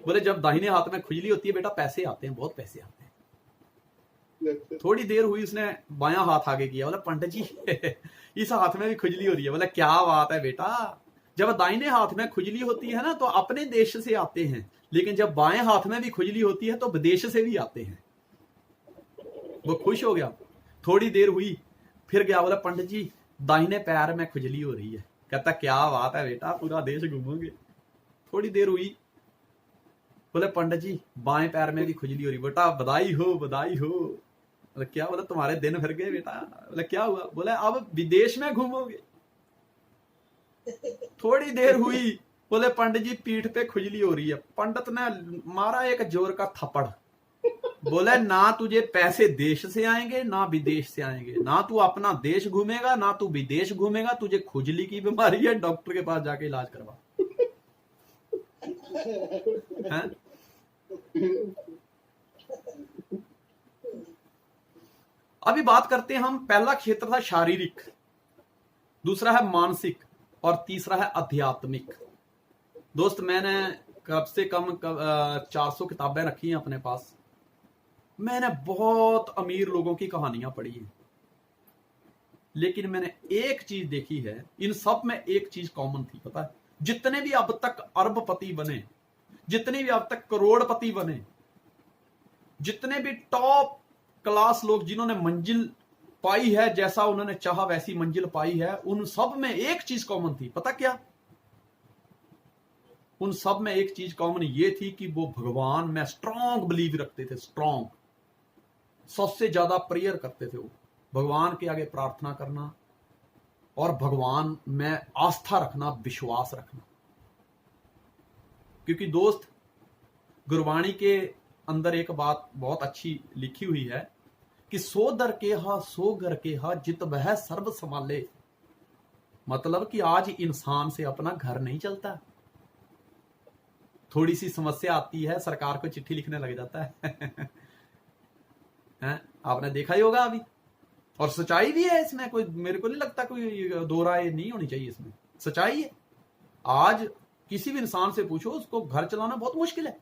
बोले जब दाहिने हाथ में खुजली होती है बेटा, पैसे आते हैं, बहुत पैसे आते हैं। थोड़ी देर हुई, उसने बायां हाथ आगे किया। बोले पंडित जी इस हाथ में भी खुजली हो रही है। बोले क्या बात है बेटा, जब दाहिने हाथ में खुजली होती है ना तो अपने देश से आते हैं, लेकिन जब बाएं हाथ में भी खुजली होती है तो विदेश से भी आते हैं। वो खुश हो गया। थोड़ी देर हुई, फिर गया, बोला पंडित जी दाहिने पैर में खुजली हो रही है। कहता क्या बात है बेटा, पूरा देश घूमोगे। थोड़ी देर हुई, बोले पंडित जी बाएं पैर में भी खुजली हो रही। बेटा बधाई हो, बधाई हो। बोले क्या? बोले तुम्हारे दिन भर गए बेटा। बोले क्या हुआ? बोले अब विदेश में घूमोगे। थोड़ी देर हुई, बोले पंडित जी पीठ पे खुजली हो रही है। पंडित ने मारा एक जोर का थप्पड़। बोले ना तुझे पैसे देश से आएंगे ना विदेश से आएंगे, ना तू अपना देश घूमेगा ना तू विदेश घूमेगा, तुझे खुजली की बीमारी है, डॉक्टर के पास जाके इलाज करवा। अभी बात करते हैं हम। पहला क्षेत्र था शारीरिक, दूसरा है मानसिक और तीसरा है आध्यात्मिक। दोस्त मैंने कम से कम 400 किताबें रखी हैं अपने पास। मैंने बहुत अमीर लोगों की कहानियां पढ़ी हैं, लेकिन मैंने एक चीज देखी है, इन सब में एक चीज कॉमन थी, पता है? जितने भी अब तक अरबपति बने, जितने भी अब तक करोड़पति बने, जितने भी टॉप क्लास लोग जिन्होंने मंजिल पाई है, जैसा उन्होंने चाहा वैसी मंजिल पाई है, उन सब में एक चीज कॉमन थी, पता क्या? उन सब में एक चीज कॉमन ये थी कि वो भगवान में स्ट्रांग बिलीव रखते थे। स्ट्रांग, सबसे ज्यादा प्रेयर करते थे वो, भगवान के आगे प्रार्थना करना और भगवान में आस्था रखना, विश्वास रखना। क्योंकि दोस्त गुरबाणी के अंदर एक बात बहुत अच्छी लिखी हुई है कि सो दर के हा सो घर के हा जित वह सर्व संभाले। मतलब कि आज इंसान से अपना घर नहीं चलता। थोड़ी सी समस्या आती है, सरकार को चिट्ठी लिखने लग जाता है। हैं? आपने देखा ही होगा अभी। और सच्चाई भी है इसमें, कोई मेरे को नहीं लगता कोई दो राय नहीं होनी चाहिए इसमें, सच्चाई है। आज किसी भी इंसान से पूछो, उसको घर चलाना बहुत मुश्किल है।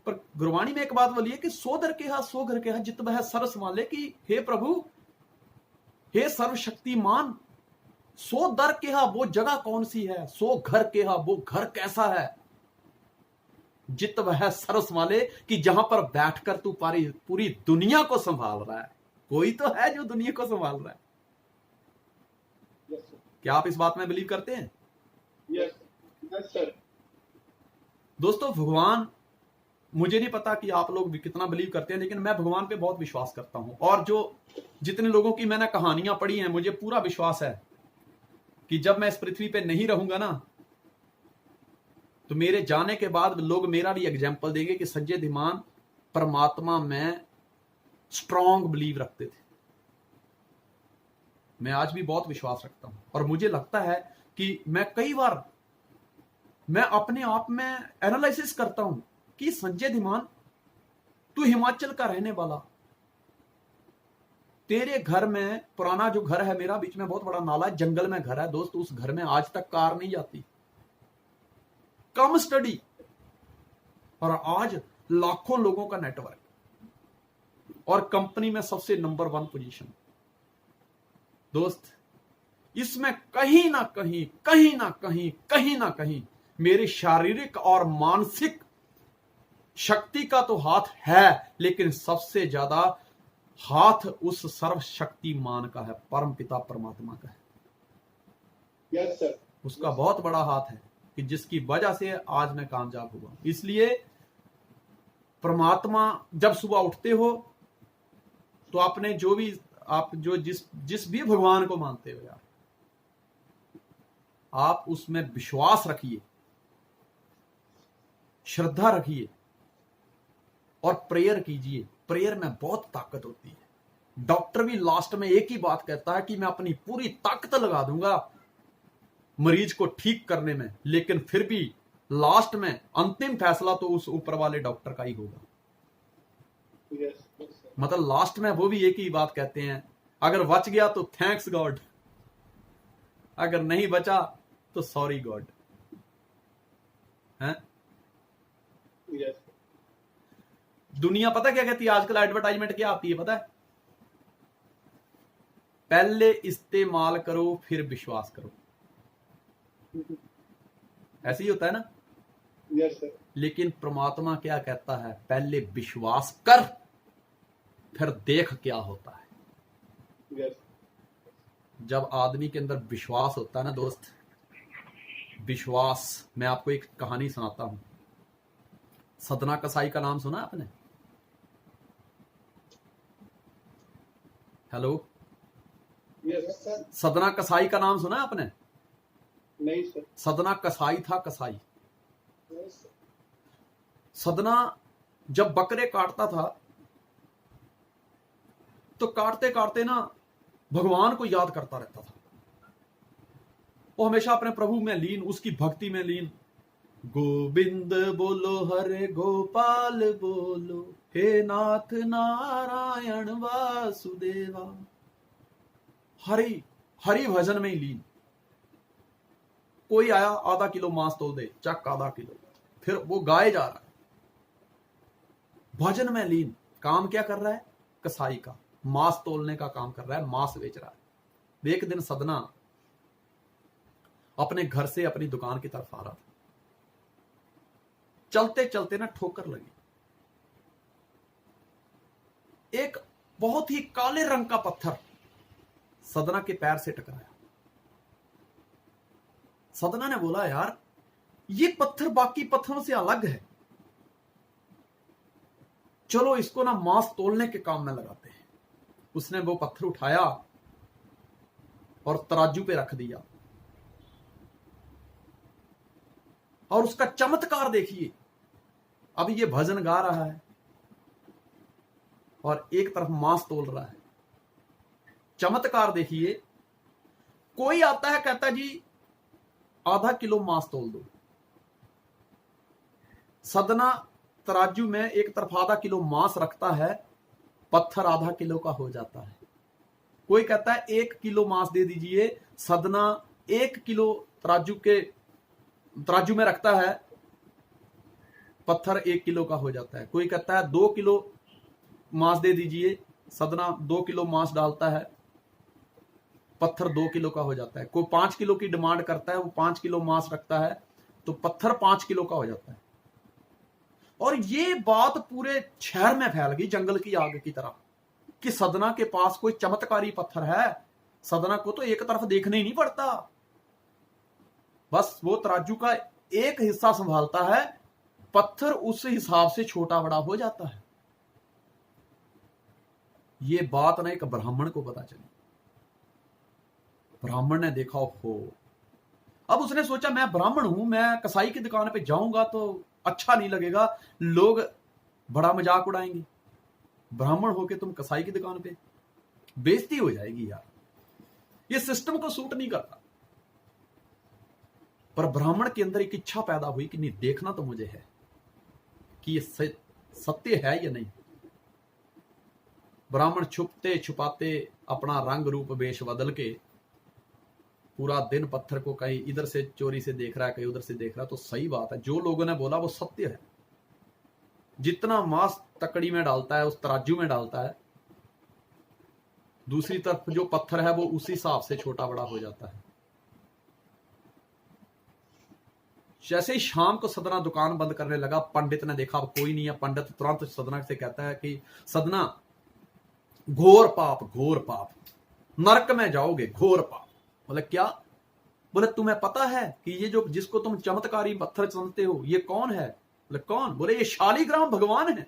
पर गुरबाणी में एक बात बोली है कि सो दर के हा सो घर के हा जित वह सर्व संभाले, कि हे प्रभु, हे सर्वशक्तिमान, सो दर के हा वो जगह कौन सी है, सो घर के हा वो घर कैसा है, जित वह सर्व संभाले, कि जहां पर बैठकर तू पूरी दुनिया को संभाल रहा है। कोई तो है जो दुनिया को संभाल रहा है। क्या आप इस बात में बिलीव करते हैं? Yes sir. दोस्तों भगवान, मुझे नहीं पता कि आप लोग भी कितना बिलीव करते हैं, लेकिन मैं भगवान पे बहुत विश्वास करता हूं। और जो जितने लोगों की मैंने कहानियां पढ़ी हैं, मुझे पूरा विश्वास है कि जब मैं इस पृथ्वी पे नहीं रहूंगा ना, तो मेरे जाने के बाद लोग मेरा भी एग्जाम्पल देंगे कि संजय धीमान परमात्मा में स्ट्रांग बिलीव रखते थे। मैं आज भी बहुत विश्वास रखता हूं। और मुझे लगता है कि मैं कई बार मैं अपने आप में एनालिसिस करता हूं कि संजय धीमान, तू हिमाचल का रहने वाला, तेरे घर में, पुराना जो घर है मेरा, बीच में बहुत बड़ा नाला है, जंगल में घर है दोस्त, उस घर में आज तक कार नहीं जाती, कम स्टडी, और आज लाखों लोगों का नेटवर्क, और कंपनी में सबसे नंबर 1 पोजीशन। दोस्त, इसमें कहीं ना कहीं मेरी शारीरिक और मानसिक शक्ति का तो हाथ है, लेकिन सबसे ज्यादा हाथ उस सर्वशक्तिमान का है, परम पिता परमात्मा का है। Yes sir. उसका बहुत बड़ा हाथ है कि जिसकी वजह से आज मैं कामयाब हुआ। इसलिए परमात्मा, जब सुबह उठते हो तो आपने जो भी, आप जो जिस भी भगवान को मानते हो यार, आप उसमें विश्वास रखिए, श्रद्धा रखिए और प्रेयर कीजिए। प्रेयर में बहुत ताकत होती है। डॉक्टर भी लास्ट में एक ही बात कहता है कि मैं अपनी पूरी ताकत लगा दूंगा मरीज को ठीक करने में, लेकिन फिर भी लास्ट में अंतिम फैसला तो उस ऊपर वाले डॉक्टर का ही होगा। मतलब लास्ट में वो भी एक ही बात कहते हैं, अगर बच गया तो थैंक्स गॉड, अगर नहीं बचा तो सॉरी गॉड। हैं? दुनिया पता क्या कहती है आजकल? एडवर्टाइजमेंट क्या आती है पता है? पहले इस्तेमाल करो फिर विश्वास करो। ऐसे ही होता है ना? Yes sir. लेकिन परमात्मा क्या कहता है? पहले विश्वास कर फिर देख क्या होता है। यस। जब आदमी के अंदर विश्वास होता है ना दोस्त, विश्वास, मैं आपको एक कहानी सुनाता हूं। सदना कसाई का नाम सुना आपने? हेलो? Yes sir. सदना कसाई का नाम सुना आपने? नहीं सर। सदना कसाई था, कसाई। सदना जब बकरे काटता था तो काटते काटते ना भगवान को याद करता रहता था। वो हमेशा अपने प्रभु में लीन, उसकी भक्ति में लीन। गोविंद बोलो हरे गोपाल बोलो, हे नाथ नारायण वासुदेवा। हरि हरि भजन में ही लीन। कोई आया आधा किलो मांस तोल दे, चक आधा किलो, फिर वो गाए जा रहा है, भजन में लीन। काम क्या कर रहा है? कसाई का, मांस तोलने का काम कर रहा है, मांस बेच रहा है। एक दिन सदना अपने घर से अपनी दुकान की तरफ आ रहा था। चलते चलते ना ठोकर लगी। एक बहुत ही काले रंग का पत्थर सदना के पैर से टकराया। सदना ने बोला, यार ये पत्थर बाकी पत्थरों से अलग है, चलो इसको ना मांस तोलने के काम में लगाते हैं। उसने वो पत्थर उठाया और तराजू पे रख दिया, और उसका चमत्कार देखिए। अब ये भजन गा रहा है और एक तरफ मांस तोल रहा है। चमत्कार देखिए। कोई आता है कहता जी आधा किलो मांस तोल दो। सदना तराजू में एक तरफ आधा किलो मांस रखता है, पत्थर आधा किलो का हो जाता है। कोई कहता है 1 किलो मांस दे दीजिए, सदना 1 किलो तराजू में रखता है, पत्थर 1 किलो का हो जाता है। कोई कहता है 2 किलो मांस दे दीजिए, सदना 2 किलो मांस डालता है, पत्थर 2 किलो का हो जाता है। कोई 5 किलो की डिमांड करता है, वो 5 किलो मांस रखता है तो पत्थर 5 किलो का हो जाता है। और ये बात पूरे शहर में फैल गई जंगल की आग की तरह कि सदना के पास कोई चमत्कारी पत्थर है। सदना को तो एक तरफ देखना ही नहीं पड़ता, बस वो तराजू का एक हिस्सा संभालता है, पत्थर उस हिसाब से छोटा बड़ा हो जाता है। ये बात ना एक ब्राह्मण को पता चली। ब्राह्मण ने देखा, हो, अब उसने सोचा मैं ब्राह्मण हूं, मैं कसाई की दुकान पे जाऊंगा तो अच्छा नहीं लगेगा, लोग बड़ा मजाक उड़ाएंगे। ब्राह्मण होके तुम कसाई की दुकान पे, बेइज्जती हो जाएगी यार, ये सिस्टम को सूट नहीं करता। पर ब्राह्मण के अंदर एक इच्छा पैदा हुई कि नहीं, देखना तो मुझे है कि ये सत्य है या नहीं। ब्राह्मण छुपते छुपाते अपना रंग रूप वेश बदल के पूरा दिन पत्थर को कहीं इधर से चोरी से देख रहा है, कहीं उधर से देख रहा है। तो सही बात है, जो लोगों ने बोला वो सत्य है। जितना मांस तकड़ी में डालता है, उस तराजू में डालता है, दूसरी तरफ जो पत्थर है वो उसी हिसाब से छोटा बड़ा हो जाता है। जैसे ही शाम को सदना दुकान बंद करने लगा, पंडित ने देखा अब कोई नहीं है। पंडित तुरंत सदना से कहता है कि सदना, घोर पाप, नरक में जाओगे, घोर पाप। बोले क्या? बोले तुम्हें पता है कि ये जो जिसको तुम चमत्कारी पत्थर समझते हो ये कौन है? बोले कौन? बोले ये शालिग्राम भगवान है।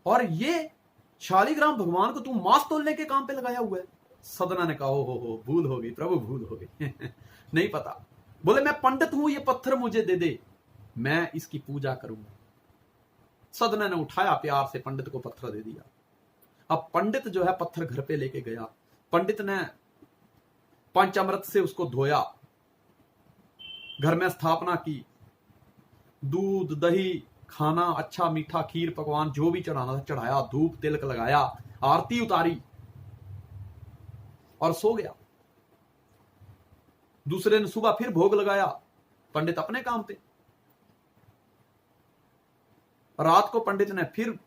और ये शालिग्राम भगवान को तुम मांस तोलने के काम पे लगाया हुआ है। सदना ने कहा हो भूल हो गई प्रभु, भूल हो गई नहीं पता। बोले मैं पंडित हूं, ये पत्थर मुझे दे दे, मैं इसकी पूजा करूंगा। सदना ने उठाया, प्यार से पंडित को पत्थर दे दिया। अब पंडित जो है पत्थर घर पे लेके गया। पंडित ने पंचामृत से उसको धोया, घर में स्थापना की, दूध दही खाना, अच्छा मीठा खीर पकवान जो भी चढ़ाना था चढ़ाया, धूप तिलक लगाया, आरती उतारी और सो गया। दूसरे दिन सुबह फिर भोग लगाया, पंडित अपने काम पे। रात को पंडित ने फिर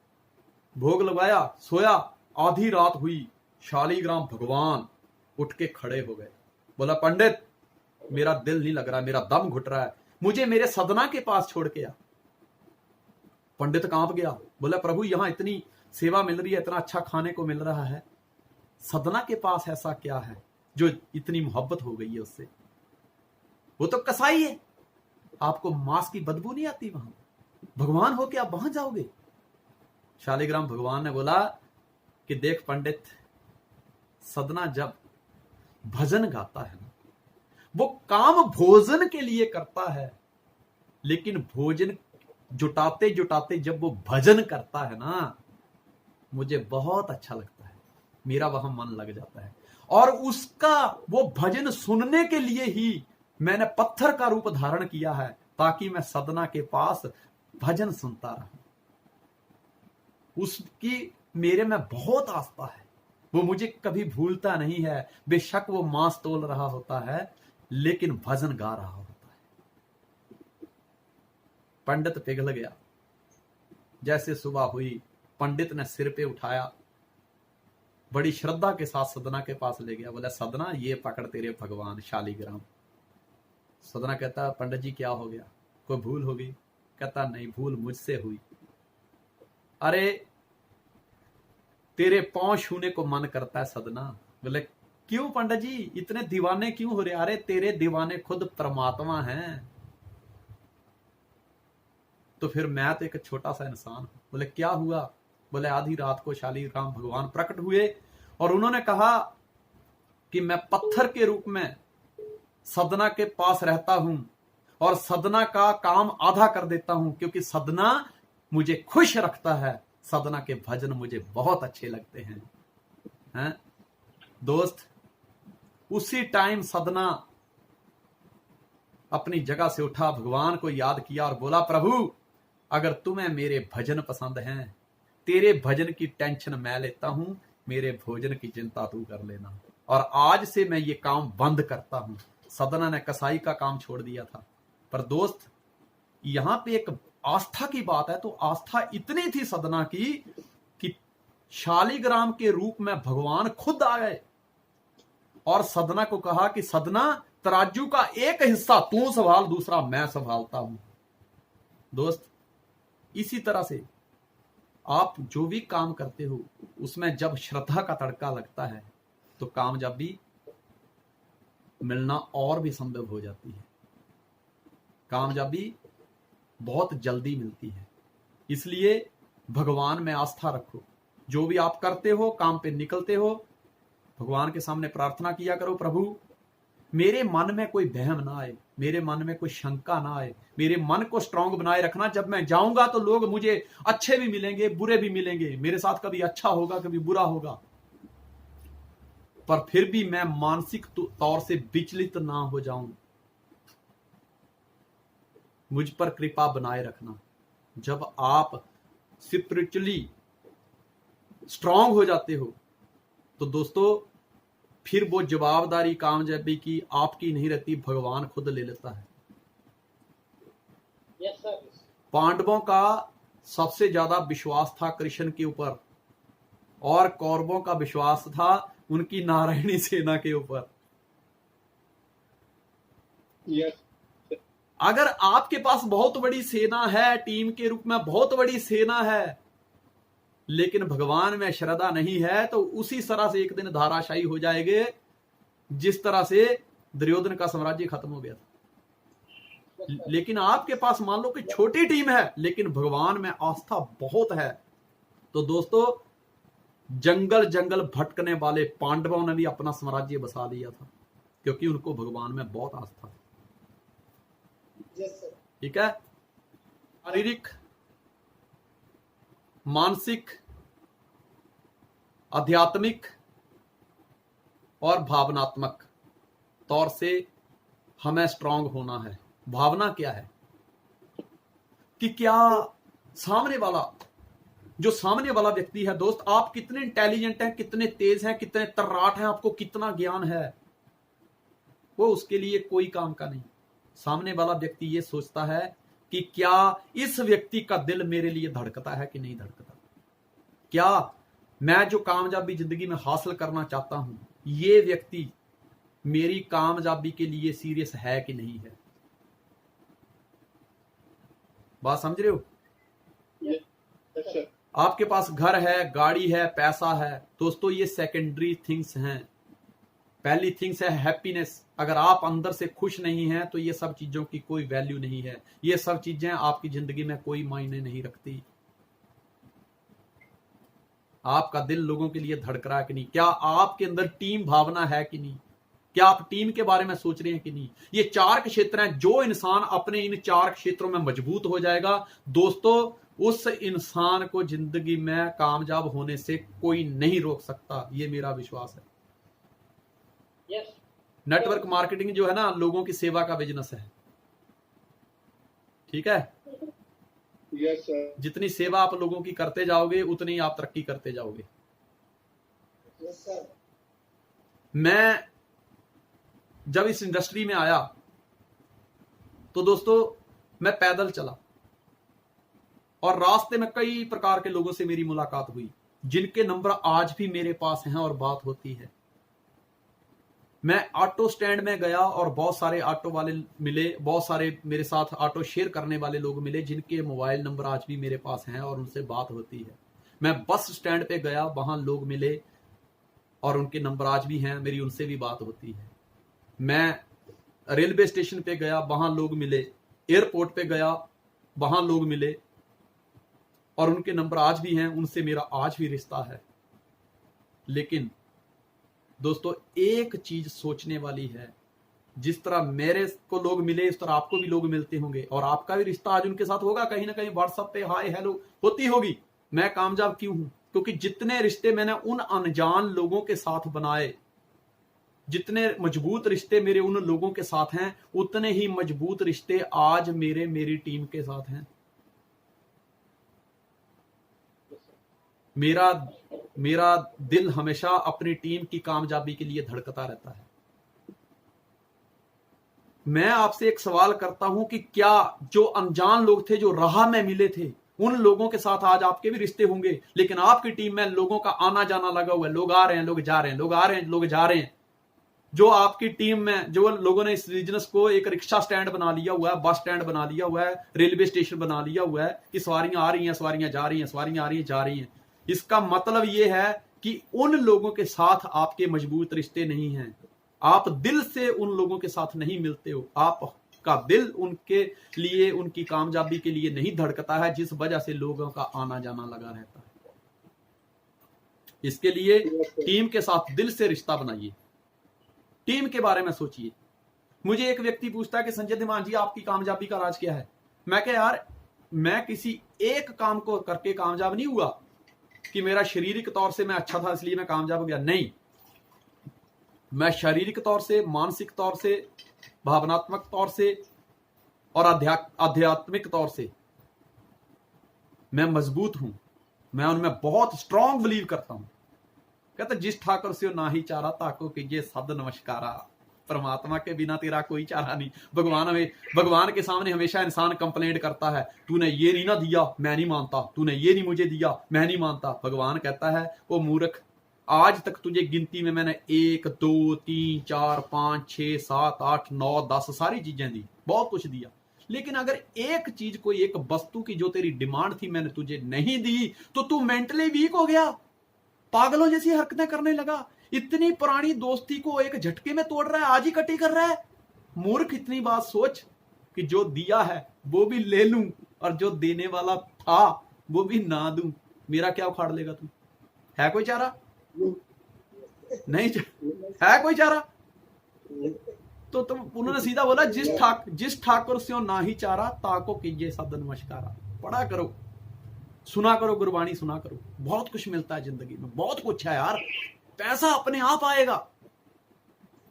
भोग लगाया, सोया। आधी रात हुई, शालिग्राम भगवान उठ के खड़े हो गए। बोला पंडित मेरा दिल नहीं लग रहा, मेरा दम घुट रहा है, मुझे मेरे सदना के पास छोड़ के आ। पंडित कांप गया। बोला प्रभु यहां इतनी सेवा मिल रही है, इतना अच्छा खाने को मिल रहा है, सदना के पास ऐसा क्या है जो इतनी मोहब्बत हो गई है उससे? वो तो कसाई है, आपको मांस की बदबू नहीं आती? वहां भगवान हो के आप वहां जाओगे? शालिग्राम भगवान ने बोला कि देख पंडित, सदना जब भजन गाता है ना, वो काम भोजन के लिए करता है, लेकिन भोजन जुटाते जुटाते जब वो भजन करता है ना, मुझे बहुत अच्छा लगता है, मेरा वहां मन लग जाता है। और उसका वो भजन सुनने के लिए ही मैंने पत्थर का रूप धारण किया है, ताकि मैं सदना के पास भजन सुनता रहूं। उसकी मेरे में बहुत आस्था है, वो मुझे कभी भूलता नहीं है। बेशक वो मांस तोल रहा होता है, लेकिन भजन गा रहा होता है। पंडित पिघल गया। जैसे सुबह हुई, पंडित ने सिर पे उठाया, बड़ी श्रद्धा के साथ सदना के पास ले गया। बोला सदना ये पकड़ तेरे भगवान शालिग्राम। सदना कहता पंडित जी क्या हो गया, कोई भूल हो गई? कहता नहीं, भूल मुझसे हुई। अरे तेरे पांव छूने को मन करता है सदना। बोले क्यों पंडित जी, इतने दीवाने क्यों हो रहे? अरे तेरे दीवाने खुद परमात्मा हैं, तो फिर मैं तो एक छोटा सा इंसान हूं। बोले क्या हुआ? बोले आधी रात को शालिग्राम भगवान प्रकट हुए और उन्होंने कहा कि मैं पत्थर के रूप में सदना के पास रहता हूं और सदना का काम आधा कर देता हूं, क्योंकि सदना मुझे खुश रखता है, सदना के भजन मुझे बहुत अच्छे लगते हैं। दोस्त, उसी टाइम सदना अपनी जगह से उठा, भगवान को याद किया और बोला प्रभु अगर तुम्हें मेरे भजन पसंद हैं, तेरे भजन की टेंशन मैं लेता हूं, मेरे भोजन की चिंता तू कर लेना, और आज से मैं ये काम बंद करता हूं। सदना ने कसाई का काम छोड़ दिया था। पर दोस्त, यहां पे एक आस्था की बात है। तो आस्था इतनी थी सदना की कि शालिग्राम के रूप में भगवान खुद आ गए और सदना को कहा कि सदना तराजू का एक हिस्सा तू संभाल, दूसरा मैं संभालता हूं। दोस्त, इसी तरह से आप जो भी काम करते हो उसमें जब श्रद्धा का तड़का लगता है तो कामयाबी मिलना और भी संभव हो जाती है। कामयाबी बहुत जल्दी मिलती है। इसलिए भगवान में आस्था रखो। जो भी आप करते हो, काम पे निकलते हो, भगवान के सामने प्रार्थना किया करो, प्रभु मेरे मन में कोई वहम ना आए, मेरे मन में कोई शंका ना आए, मेरे मन को स्ट्रांग बनाए रखना। जब मैं जाऊंगा तो लोग मुझे अच्छे भी मिलेंगे, बुरे भी मिलेंगे, मेरे साथ कभी अच्छा होगा कभी बुरा होगा, पर फिर भी मैं मानसिक तौर से विचलित ना हो जाऊं। मुझ पर कृपा बनाए रखना। जब आप स्पिरिचुअली स्ट्रांग हो जाते हो, तो दोस्तों फिर वो जवाबदारी कामयाबी की आपकी नहीं रहती, भगवान खुद ले लेता है। पांडवों का सबसे ज्यादा विश्वास था कृष्ण के ऊपर, और कौरवों का विश्वास था उनकी नारायणी सेना के ऊपर। अगर आपके पास बहुत बड़ी सेना है, टीम के रूप में बहुत बड़ी सेना है, लेकिन भगवान में श्रद्धा नहीं है, तो उसी तरह से एक दिन धाराशायी हो जाएंगे जिस तरह से दुर्योधन का साम्राज्य खत्म हो गया था। लेकिन आपके पास मान लो कि छोटी टीम है, लेकिन भगवान में आस्था बहुत है, तो दोस्तों जंगल जंगल भटकने वाले पांडवों ने भी अपना साम्राज्य बसा लिया था, क्योंकि उनको भगवान में बहुत आस्था थी। ठीक है। शारीरिक, मानसिक, आध्यात्मिक और भावनात्मक तौर से हमें स्ट्रांग होना है। भावना क्या है कि क्या सामने वाला व्यक्ति है दोस्त, आप कितने इंटेलिजेंट हैं, कितने तेज हैं, कितने तर्राट हैं, आपको कितना ज्ञान है, वो उसके लिए कोई काम का नहीं। सामने वाला व्यक्ति ये सोचता है कि क्या इस व्यक्ति का दिल मेरे लिए धड़कता है कि नहीं धड़कता, क्या मैं जो कामयाबी जिंदगी में हासिल करना चाहता हूं, ये व्यक्ति मेरी कामयाबी के लिए सीरियस है कि नहीं है। बात समझ रहे हो? आपके पास घर है, गाड़ी है, पैसा है, दोस्तों ये सेकेंडरी थिंग्स हैं। पहली थिंग्स है हैप्पीनेस। अगर आप अंदर से खुश नहीं हैं तो ये सब चीजों की कोई वैल्यू नहीं है, ये सब चीजें आपकी जिंदगी में कोई मायने नहीं रखती। आपका दिल लोगों के लिए धड़क रहा है कि नहीं, क्या आपके अंदर टीम भावना है कि नहीं, क्या आप टीम के बारे में सोच रहे हैं कि नहीं। ये 4 क्षेत्र हैं, जो इंसान अपने इन 4 क्षेत्रों में मजबूत हो जाएगा दोस्तों, उस इंसान को जिंदगी में कामयाब होने से कोई नहीं रोक सकता, ये मेरा विश्वास है। नेटवर्क मार्केटिंग जो है ना, लोगों की सेवा का बिजनेस है। ठीक है। Yes sir. जितनी सेवा आप लोगों की करते जाओगे उतनी ही आप तरक्की करते जाओगे। Yes sir. मैं जब इस इंडस्ट्री में आया तो दोस्तों मैं पैदल चला, और रास्ते में कई प्रकार के लोगों से मेरी मुलाकात हुई, जिनके नंबर आज भी मेरे पास हैं और बात होती है। मैं ऑटो स्टैंड में गया और बहुत सारे ऑटो वाले मिले, बहुत सारे मेरे साथ ऑटो शेयर करने वाले लोग मिले, जिनके मोबाइल नंबर आज भी मेरे पास हैं और उनसे बात होती है। मैं बस स्टैंड पे गया, वहां लोग मिले और उनके नंबर आज भी हैं, मेरी उनसे भी बात होती है। मैं रेलवे स्टेशन पे गया, वहां लोग मिले, एयरपोर्ट पे गया, वहां लोग मिले और उनके नंबर आज भी हैं, उनसे मेरा आज भी रिश्ता है। लेकिन दोस्तों एक चीज सोचने वाली है, जिस तरह मेरे को लोग मिले उस तरह आपको भी लोग मिलते होंगे, और आपका भी रिश्ता आज उनके साथ होगा, कहीं ना कहीं व्हाट्सएप पे हाय हेलो होती होगी। मैं कामयाब क्यों हूं? क्योंकि जितने रिश्ते मैंने उन अनजान लोगों के साथ बनाए, जितने मजबूत रिश्ते मेरे उन लोगों के साथ हैं, उतने ही मजबूत रिश्ते आज मेरी टीम के साथ हैं। मेरा दिल हमेशा अपनी टीम की कामयाबी के लिए धड़कता रहता है। मैं आपसे एक सवाल करता हूं कि क्या जो अनजान लोग थे, जो राह में मिले थे, उन लोगों के साथ आज आपके भी रिश्ते होंगे, लेकिन आपकी टीम में लोगों का आना जाना लगा हुआ है, लोग आ रहे हैं, लोग जा रहे हैं, लोग आ रहे हैं, लोग जा रहे हैं। जो आपकी टीम में जो लोगों ने इस बिजनेस को एक रिक्शा स्टैंड बना लिया हुआ है, बस स्टैंड बना लिया हुआ है, रेलवे स्टेशन बना लिया हुआ है कि सवारियां आ रही हैं, सवारियां जा रही हैं, सवारियां आ रही हैं, जा रही हैं। इसका मतलब यह है कि उन लोगों के साथ आपके मजबूत रिश्ते नहीं हैं। आप दिल से उन लोगों के साथ नहीं मिलते हो, आपका दिल उनके लिए, उनकी कामयाबी के लिए नहीं धड़कता है, जिस वजह से लोगों का आना जाना लगा रहता है। इसके लिए टीम के साथ दिल से रिश्ता बनाइए, टीम के बारे में सोचिए। मुझे एक व्यक्ति पूछता है कि संजय धीमान जी आपकी कामयाबी का राज क्या है? मैं कह यार, मैं किसी एक काम को करके कामयाब नहीं हुआ कि मेरा शारीरिक तौर से मैं अच्छा था इसलिए मैं कामयाब हो गया। नहीं, मैं शारीरिक तौर से, मानसिक तौर से, भावनात्मक तौर से और आध्यात्मिक तौर से मैं मजबूत हूं। मैं उनमें बहुत स्ट्रांग बिलीव करता हूं। कहते जिस ठाकुर से ना ही चारा ताको कीजिए सद नमस्कारा। परमात्मा के बिना तेरा कोई चारा नहीं। भगवान के सामने हमेशा इंसान कंप्लेंट करता है, तूने ये नहीं ना दिया, मैं नहीं मानता, तूने ये नहीं मुझे दिया, मैं नहीं मानता। भगवान कहता है वो मूर्ख, आज तक तुझे गिनती में मैंने 1 2 3 4 5 6 7 8 9 10 सारी चीजें दी, बहुत कुछ दिया, लेकिन अगर एक चीज, कोई एक वस्तु की जो तेरी डिमांड थी मैंने तुझे नहीं दी, तो तू मेंटली वीक हो गया, पागलों जैसी हरकतें करने लगा। इतनी पुरानी दोस्ती को एक झटके में तोड़ रहा है, आज ही कटी कर रहा है। मूर्ख, इतनी बात सोच कि जो दिया है वो भी ले लूं और जो देने वाला था वो भी ना दूं, मेरा क्या उखाड़ लेगा तू? है कोई चारा? नहीं है कोई चारा? तो उन्होंने सीधा बोला जिस ठाकुर से ना ही चारा ताको कीजिए सद नमस्कारा। पढ़ा करो, सुना करो, गुरबाणी सुना करो, बहुत कुछ मिलता है जिंदगी में, बहुत कुछ है यार। पैसा अपने आप आएगा,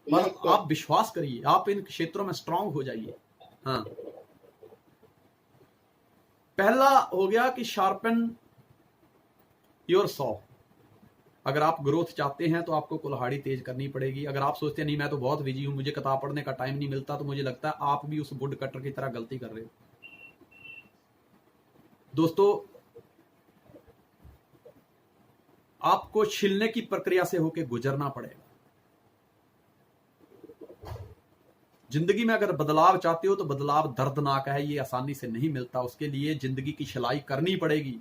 पर आप विश्वास करिए, आप इन क्षेत्रों में स्ट्रांग हो जाइए। हाँ, पहला हो गया कि शार्पन योर सॉ। अगर आप ग्रोथ चाहते हैं तो आपको कुल्हाड़ी तेज करनी पड़ेगी। अगर आप सोचते हैं नहीं मैं तो बहुत बिजी हूं, मुझे किताब पढ़ने का टाइम नहीं मिलता, तो मुझे लगता है आप भी उस वुड कटर की तरह गलती कर रहे हो। दोस्तों, आपको छिलने की प्रक्रिया से होकर गुजरना पड़ेगा। जिंदगी में अगर बदलाव चाहते हो तो बदलाव दर्दनाक है, ये आसानी से नहीं मिलता, उसके लिए जिंदगी की छिलाई करनी पड़ेगी।